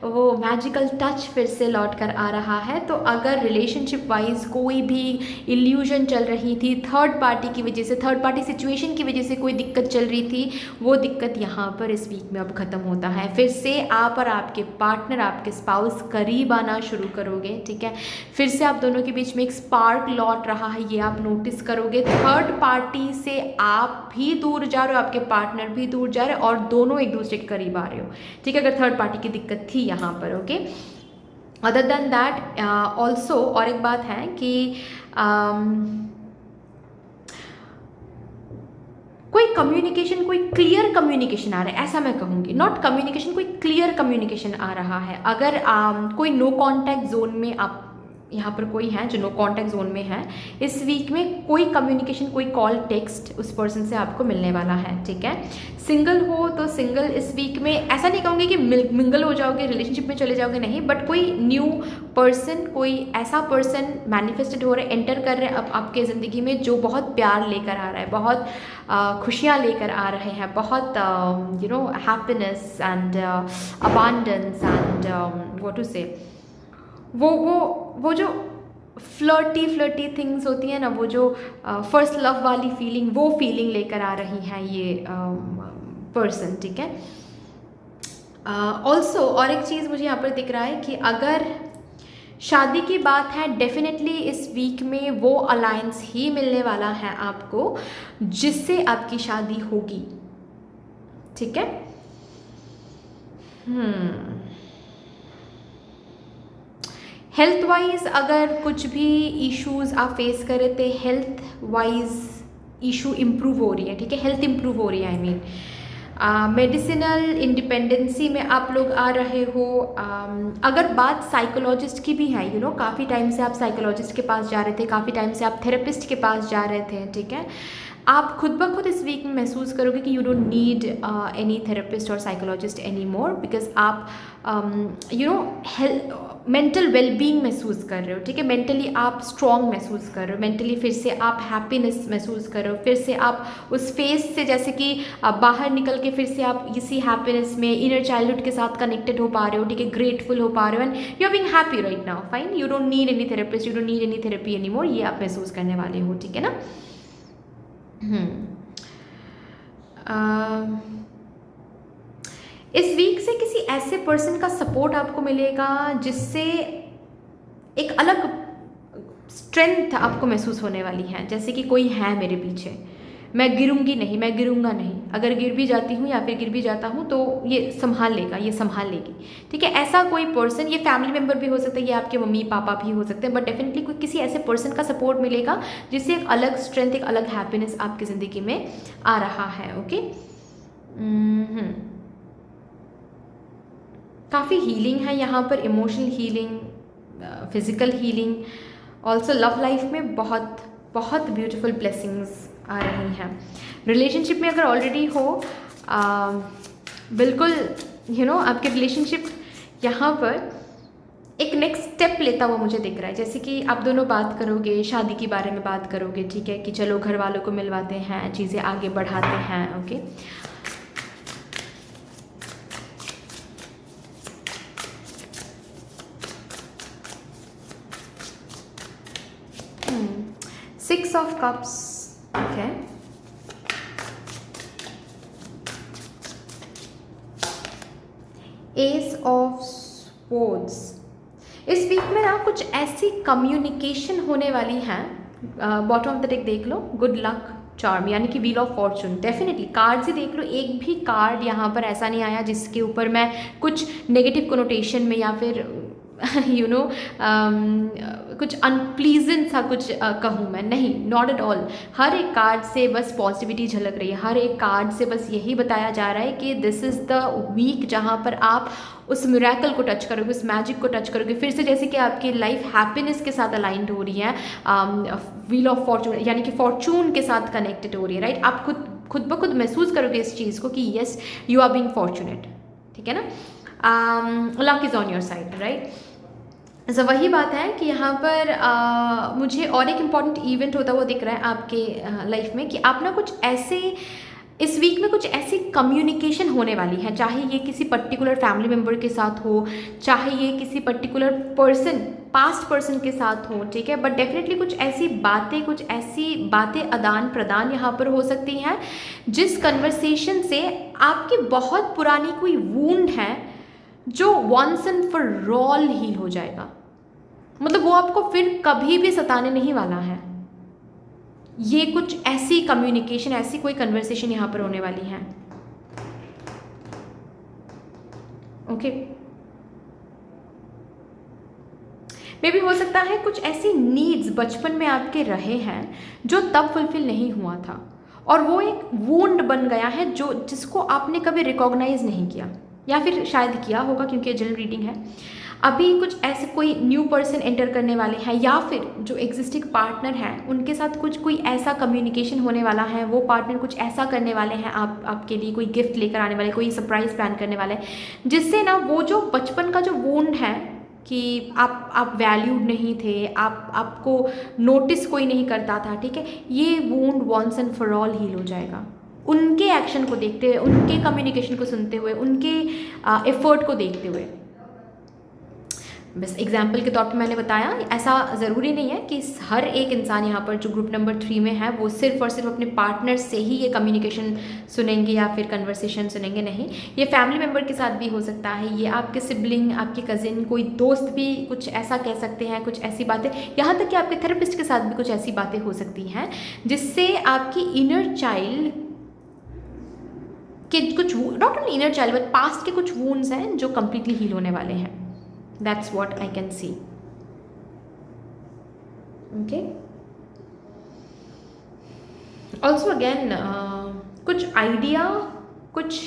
वो मैजिकल टच फिर से लौट कर आ रहा है। तो अगर रिलेशनशिप वाइज कोई भी इल्यूजन चल रही थी, थर्ड पार्टी की वजह से, थर्ड पार्टी सिचुएशन की वजह से कोई दिक्कत चल रही थी, वो दिक्कत यहाँ पर इस वीक में अब ख़त्म होता है। फिर से आप और आपके पार्टनर, आपके स्पाउस करीब आना शुरू करोगे। ठीक है, फिर से आप दोनों के बीच में एक स्पार्क लौट रहा है, ये आप नोटिस करोगे। थर्ड पार्टी से आप भी दूर जा रहे हो, आपके पार्टनर भी दूर जा रहे हो, और दोनों एक दूसरे के करीब आ रहे हो। ठीक है, अगर थर्ड पार्टी की दिक्कत थी यहाँ पर। Okay, other than that also और एक बात है कि कोई कम्युनिकेशन, कोई क्लियर कम्युनिकेशन आ रहा है, ऐसा मैं कहूँगी, नॉट कम्युनिकेशन, कोई क्लियर कम्युनिकेशन आ रहा है। अगर कोई नो कॉन्टैक्ट जोन में आप यहाँ पर कोई है जो नो कॉन्टैक्ट जोन में है, इस वीक में कोई कम्युनिकेशन, कोई कॉल, टेक्स्ट उस पर्सन से आपको मिलने वाला है। ठीक है, सिंगल हो तो सिंगल इस वीक में, ऐसा नहीं कहूँगी कि मिंगल हो जाओगे, रिलेशनशिप में चले जाओगे, नहीं, बट कोई न्यू पर्सन, कोई ऐसा पर्सन मैनिफेस्टेड हो रहा है, एंटर कर रहे हैं अब आपके ज़िंदगी में, जो बहुत प्यार लेकर आ रहा है, बहुत खुशियाँ लेकर आ रहे हैं, बहुत happiness and abundance and what to say, वो जो फ्लर्टी थिंग्स होती हैं ना, वो जो फर्स्ट लव वाली फीलिंग, वो फीलिंग लेकर आ रही हैं ये पर्सन। ठीक है, ऑल्सो और एक चीज़ मुझे यहाँ पर दिख रहा है कि अगर शादी की बात है, डेफिनेटली इस वीक में वो अलायंस ही मिलने वाला है आपको जिससे आपकी शादी होगी। ठीक है, हेल्थ वाइज अगर कुछ भी इश्यूज आप फेस कर रहे थे, हेल्थ वाइज इशू इम्प्रूव हो रही है। ठीक है, हेल्थ इम्प्रूव हो रही है, आई मीन मेडिसिनल इंडिपेंडेंसी में आप लोग आ रहे हो। अगर बात साइकोलॉजिस्ट की भी है, काफ़ी टाइम से आप साइकोलॉजिस्ट के पास जा रहे थे, काफ़ी टाइम से आप थेरेपिस्ट के पास जा रहे थे। ठीक है, आप खुद ब खुद इस वीक में महसूस करोगे कि you don't need any therapist और साइकोलॉजिस्ट एनी मोर, बिकॉज आप हेल्थ, मेंटल वेलबींग महसूस कर रहे हो। ठीक है, मेंटली आप स्ट्रॉन्ग महसूस कर रहे हो, मेंटली फिर से आप हैप्पीनेस महसूस कर रहे हो, फिर से आप उस फेस से जैसे कि बाहर निकल के फिर से आप इसी हैप्पीनेस में इनर चाइल्डहुड के साथ कनेक्टेड हो पा रहे हो। ठीक है, ग्रेटफुल हो पा रहे हो, and you are being happy right now, fine, you don't need any therapist, you don't need any therapy any more, ये आप महसूस करने वाले हो। ठीक है ना, इस वीक से किसी ऐसे पर्सन का सपोर्ट आपको मिलेगा जिससे एक अलग स्ट्रेंथ आपको महसूस होने वाली है, जैसे कि कोई है मेरे पीछे, मैं गिरूंगी नहीं, मैं गिरूंगा नहीं, अगर गिर भी जाती हूँ या फिर गिर भी जाता हूँ तो ये संभाल लेगा, ये संभाल लेगी। ठीक है, ऐसा कोई पर्सन, ये फैमिली मेम्बर भी हो सकता है, ये आपके मम्मी पापा भी हो सकते हैं, बट डेफिनेटली कोई किसी ऐसे पर्सन का सपोर्ट मिलेगा जिससे एक अलग स्ट्रेंथ, एक अलग हैप्पीनेस आपकी ज़िंदगी में आ रहा है। ओके, काफ़ी हीलिंग है यहाँ पर, emotional healing, physical healing, also love life में बहुत बहुत ब्यूटीफुल ब्लेसिंग्स आ रही हैं। रिलेशनशिप में अगर ऑलरेडी हो, बिल्कुल आपके रिलेशनशिप यहाँ पर एक नेक्स्ट स्टेप लेता हुआ मुझे दिख रहा है। जैसे कि आप दोनों बात करोगे, शादी के बारे में बात करोगे, ठीक है, कि चलो घर वालों को मिलवाते हैं, चीज़ें आगे बढ़ाते हैं। Okay, six of cups, okay, S of swords. इस वीक में ना कुछ ऐसी कम्युनिकेशन होने वाली है। बॉटम ऑफ द डेक देख लो, गुड लक चार्म, यानी कि wheel of fortune. Definitely cards ही देख लो, एक भी कार्ड यहाँ पर ऐसा नहीं आया जिसके ऊपर मैं कुछ नेगेटिव कोनोटेशन में या फिर यू नो कुछ अनप्लीजेंट सा कुछ कहूँ मैं, नहीं, नॉट एट ऑल। हर एक कार्ड से बस पॉजिटिविटी झलक रही है, हर एक कार्ड से बस यही बताया जा रहा है कि दिस इज़ द वीक जहाँ पर आप उस मिरेकल को टच करोगे, उस मैजिक को टच करोगे फिर से, जैसे कि आपकी लाइफ हैप्पीनेस के साथ अलाइंड हो रही है, व्हील ऑफ फॉर्चून यानी कि फॉर्चून के साथ कनेक्टेड हो रही है, राइट। आप खुद ब खुद महसूस करोगे इस चीज़ को कि yes you are being fortunate, ठीक है ना। Luck is on your side, right. तो वही बात है कि यहाँ पर मुझे और एक इम्पॉर्टेंट इवेंट होता हुआ दिख रहा है आपके लाइफ में, कि आप ना कुछ ऐसे इस वीक में कुछ ऐसी कम्युनिकेशन होने वाली है, चाहे ये किसी पर्टिकुलर फैमिली मेम्बर के साथ हो, चाहे ये किसी पर्टिकुलर पर्सन, पास्ट पर्सन के साथ हो, ठीक है, बट डेफिनेटली कुछ ऐसी बातें आदान प्रदान यहाँ पर हो सकती हैं जिस कन्वर्सेशन से आपकी बहुत पुरानी कोई वूंड है जो once and for all heal हो जाएगा। मतलब वो आपको फिर कभी भी सताने नहीं वाला है। ये कुछ ऐसी कम्युनिकेशन, ऐसी कोई कन्वर्सेशन यहाँ पर होने वाली है। ओके, मे भी हो सकता है कुछ ऐसी नीड्स बचपन में आपके रहे हैं जो तब फुलफिल नहीं हुआ था, और वो एक वूंड बन गया है जो जिसको आपने कभी रिकॉग्नाइज नहीं किया, या फिर शायद किया होगा क्योंकि जनरल रीडिंग है। अभी कुछ ऐसे कोई न्यू पर्सन एंटर करने वाले हैं, या फिर जो एग्जिस्टिंग पार्टनर हैं उनके साथ कोई ऐसा कम्युनिकेशन होने वाला है, वो पार्टनर कुछ ऐसा करने वाले हैं, आपके लिए कोई गिफ्ट लेकर आने वाले, कोई सरप्राइज प्लान करने वाले हैं, जिससे ना वो जो बचपन का जो वूंड है कि आप वैल्यूड नहीं थे, आपको नोटिस कोई नहीं करता था, ठीक है, ये wound once and for all heal हो जाएगा। उनके एक्शन को देखते हुए, उनके कम्युनिकेशन को सुनते हुए, उनके एफर्ट को देखते हुए। बस एग्जाम्पल के तौर पे मैंने बताया, ऐसा ज़रूरी नहीं है कि हर एक इंसान यहाँ पर जो ग्रुप नंबर 3 में है वो सिर्फ और सिर्फ अपने पार्टनर से ही ये कम्युनिकेशन सुनेंगे या फिर कन्वर्सेशन सुनेंगे, नहीं। ये फैमिली मेम्बर के साथ भी हो सकता है, ये आपके सिबलिंग, आपके कज़िन, कोई दोस्त भी कुछ ऐसा कह सकते हैं, कुछ ऐसी बातें, यहाँ तक कि आपके थेरेपिस्ट के साथ भी कुछ ऐसी बातें हो सकती हैं जिससे आपकी इनर चाइल्ड के कुछ, not only inner child but past के कुछ वूंड्स हैं जो कम्प्लीटली हील होने वाले हैं। That's what I can see. Okay. Also again, कुछ आइडिया, कुछ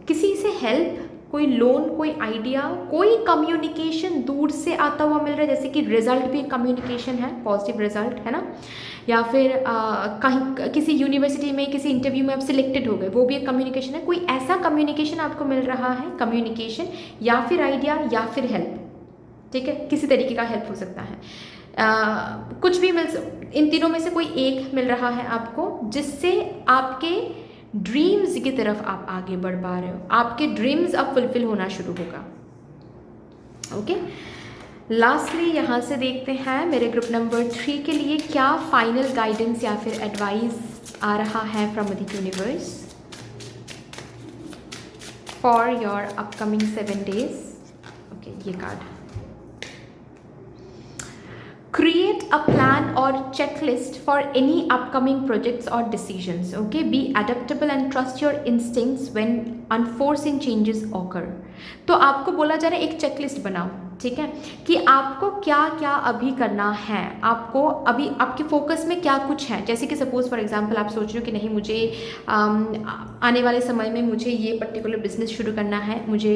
किसी से हेल्प, कोई लोन, कोई आइडिया, कोई कम्युनिकेशन दूर से आता हुआ मिल रहा है, जैसे कि रिजल्ट भी कम्युनिकेशन है, पॉजिटिव रिजल्ट है ना, या फिर कहीं किसी यूनिवर्सिटी में किसी इंटरव्यू में आप सिलेक्टेड हो गए, वो भी एक कम्युनिकेशन है। कोई ऐसा कम्युनिकेशन आपको मिल रहा है, कम्युनिकेशन या फिर आइडिया या फिर हेल्प, ठीक है, किसी तरीके का हेल्प हो सकता है, कुछ भी इन तीनों में से कोई एक मिल रहा है आपको, जिससे आपके ड्रीम्स की तरफ आप आगे बढ़ पा रहे हो, आपके ड्रीम्स अब फुलफिल होना शुरू होगा। ओके, लास्टली यहाँ से देखते हैं मेरे ग्रुप नंबर 3 के लिए क्या फाइनल गाइडेंस या फिर एडवाइस आ रहा है from the universe for your upcoming 7 days। Okay, ये card, create a plan or checklist for any upcoming projects or decisions. Okay, be adaptable and trust your instincts when unforeseen changes occur. तो आपको बोला जा रहा है एक checklist बनाओ, ठीक है, कि आपको क्या क्या अभी करना है, आपको अभी आपके फोकस में क्या कुछ है। जैसे कि सपोज फॉर एग्जांपल आप सोच रहे हो कि नहीं, मुझे आने वाले समय में मुझे ये पर्टिकुलर बिजनेस शुरू करना है, मुझे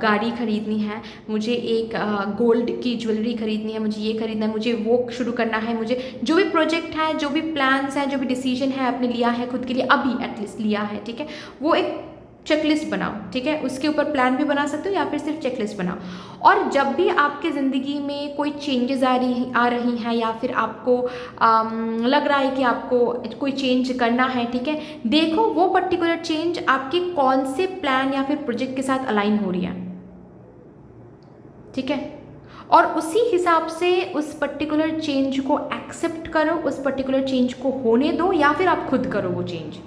गाड़ी खरीदनी है, मुझे एक गोल्ड की ज्वेलरी खरीदनी है, मुझे ये खरीदना है, मुझे वो शुरू करना है, मुझे जो भी प्रोजेक्ट है, जो भी प्लान्स हैं, जो भी डिसीजन है आपने लिया है खुद के लिए, अभी एटलीस्ट लिया है, ठीक है, वो एक चेकलिस्ट बनाओ, ठीक है। उसके ऊपर प्लान भी बना सकते हो या फिर सिर्फ चेकलिस्ट बनाओ। और जब भी आपके ज़िंदगी में कोई चेंजेस आ रही हैं या फिर आपको लग रहा है कि आपको कोई चेंज करना है, ठीक है, देखो वो पर्टिकुलर चेंज आपके कौन से प्लान या फिर प्रोजेक्ट के साथ अलाइन हो रही है, ठीक है। और उसी हिसाब से उस पर्टिकुलर चेंज को एक्सेप्ट करो, उस पर्टिकुलर चेंज को होने दो या फिर आप खुद करो वो चेंज।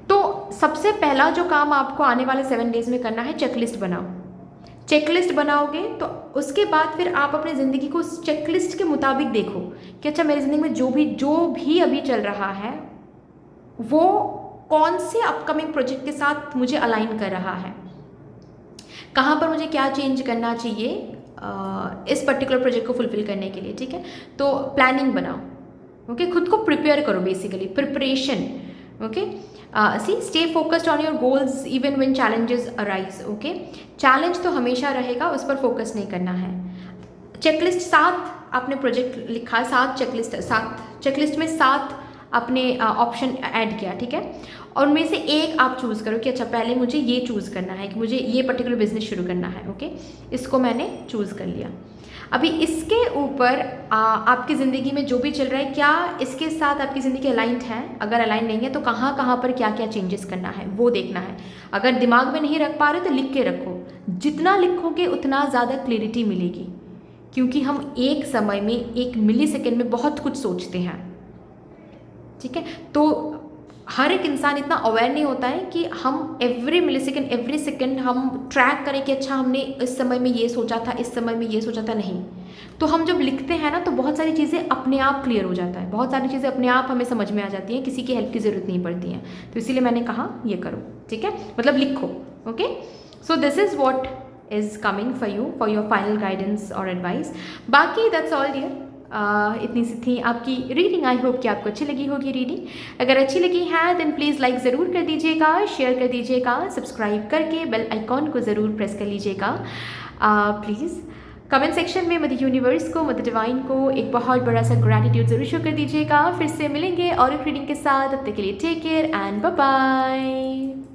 तो सबसे पहला जो काम आपको आने वाले 7 डेज में करना है, चेकलिस्ट बनाओ। चेकलिस्ट बनाओगे तो उसके बाद फिर आप अपनी ज़िंदगी को उस चेकलिस्ट के मुताबिक देखो कि अच्छा मेरी ज़िंदगी में जो भी अभी चल रहा है वो कौन से अपकमिंग प्रोजेक्ट के साथ मुझे अलाइन कर रहा है, कहाँ पर मुझे क्या चेंज करना चाहिए इस पर्टिकुलर प्रोजेक्ट को फुलफिल करने के लिए, ठीक है। तो प्लानिंग बनाओ, ओके। खुद को प्रिपेयर करो, basically preparation, okay. Stay focused on your goals even when challenges arise, okay. Challenge तो हमेशा रहेगा, उस पर फोकस नहीं करना है। चेकलिस्ट 7 आपने प्रोजेक्ट लिखा, 7 चेकलिस्ट में 7 आपने ऑप्शन ऐड किया, ठीक है। और उनमें से एक आप चूज़ करो कि अच्छा पहले मुझे ये चूज़ करना है कि मुझे ये पर्टिकुलर बिजनेस शुरू करना है, ओके। इसको मैंने चूज़ कर लिया। अभी इसके ऊपर आपकी ज़िंदगी में जो भी चल रहा है, क्या इसके साथ आपकी ज़िंदगी अलाइंड है? अगर अलाइन नहीं है तो कहाँ कहाँ पर क्या क्या चेंजेस करना है वो देखना है। अगर दिमाग में नहीं रख पा रहे तो लिख के रखो, जितना लिखोगे उतना ज़्यादा क्लियरिटी मिलेगी, क्योंकि हम एक समय में 1 मिली सेकेंड में बहुत कुछ सोचते हैं, ठीक है। तो हर एक इंसान इतना अवेयर नहीं होता है कि हम एवरी सेकेंड हम ट्रैक करें कि अच्छा हमने इस समय में ये सोचा था, इस समय में ये सोचा था, नहीं। तो हम जब लिखते हैं ना तो बहुत सारी चीज़ें अपने आप क्लियर हो जाता है, बहुत सारी चीज़ें अपने आप हमें समझ में आ जाती हैं, किसी की हेल्प की ज़रूरत नहीं पड़ती है। तो इसीलिए मैंने कहा ये करो, ठीक है, मतलब लिखो, okay. So this is what is coming for you for your final guidance और एडवाइस। बाकी दैट्स ऑल डियर। इतनी सी थी आपकी रीडिंग। आई होप कि आपको अच्छी लगी होगी रीडिंग। अगर अच्छी लगी है देन प्लीज़ लाइक ज़रूर कर दीजिएगा, शेयर कर दीजिएगा, सब्सक्राइब करके बेल आइकॉन को ज़रूर प्रेस कर लीजिएगा। प्लीज़ कमेंट सेक्शन में मदर यूनिवर्स को, मदर डिवाइन को एक बहुत बड़ा सा ग्रैटिट्यूड ज़रूर शो कर दीजिएगा। फिर से मिलेंगे और एक रीडिंग के साथ, तब तक के लिए take care and bye bye.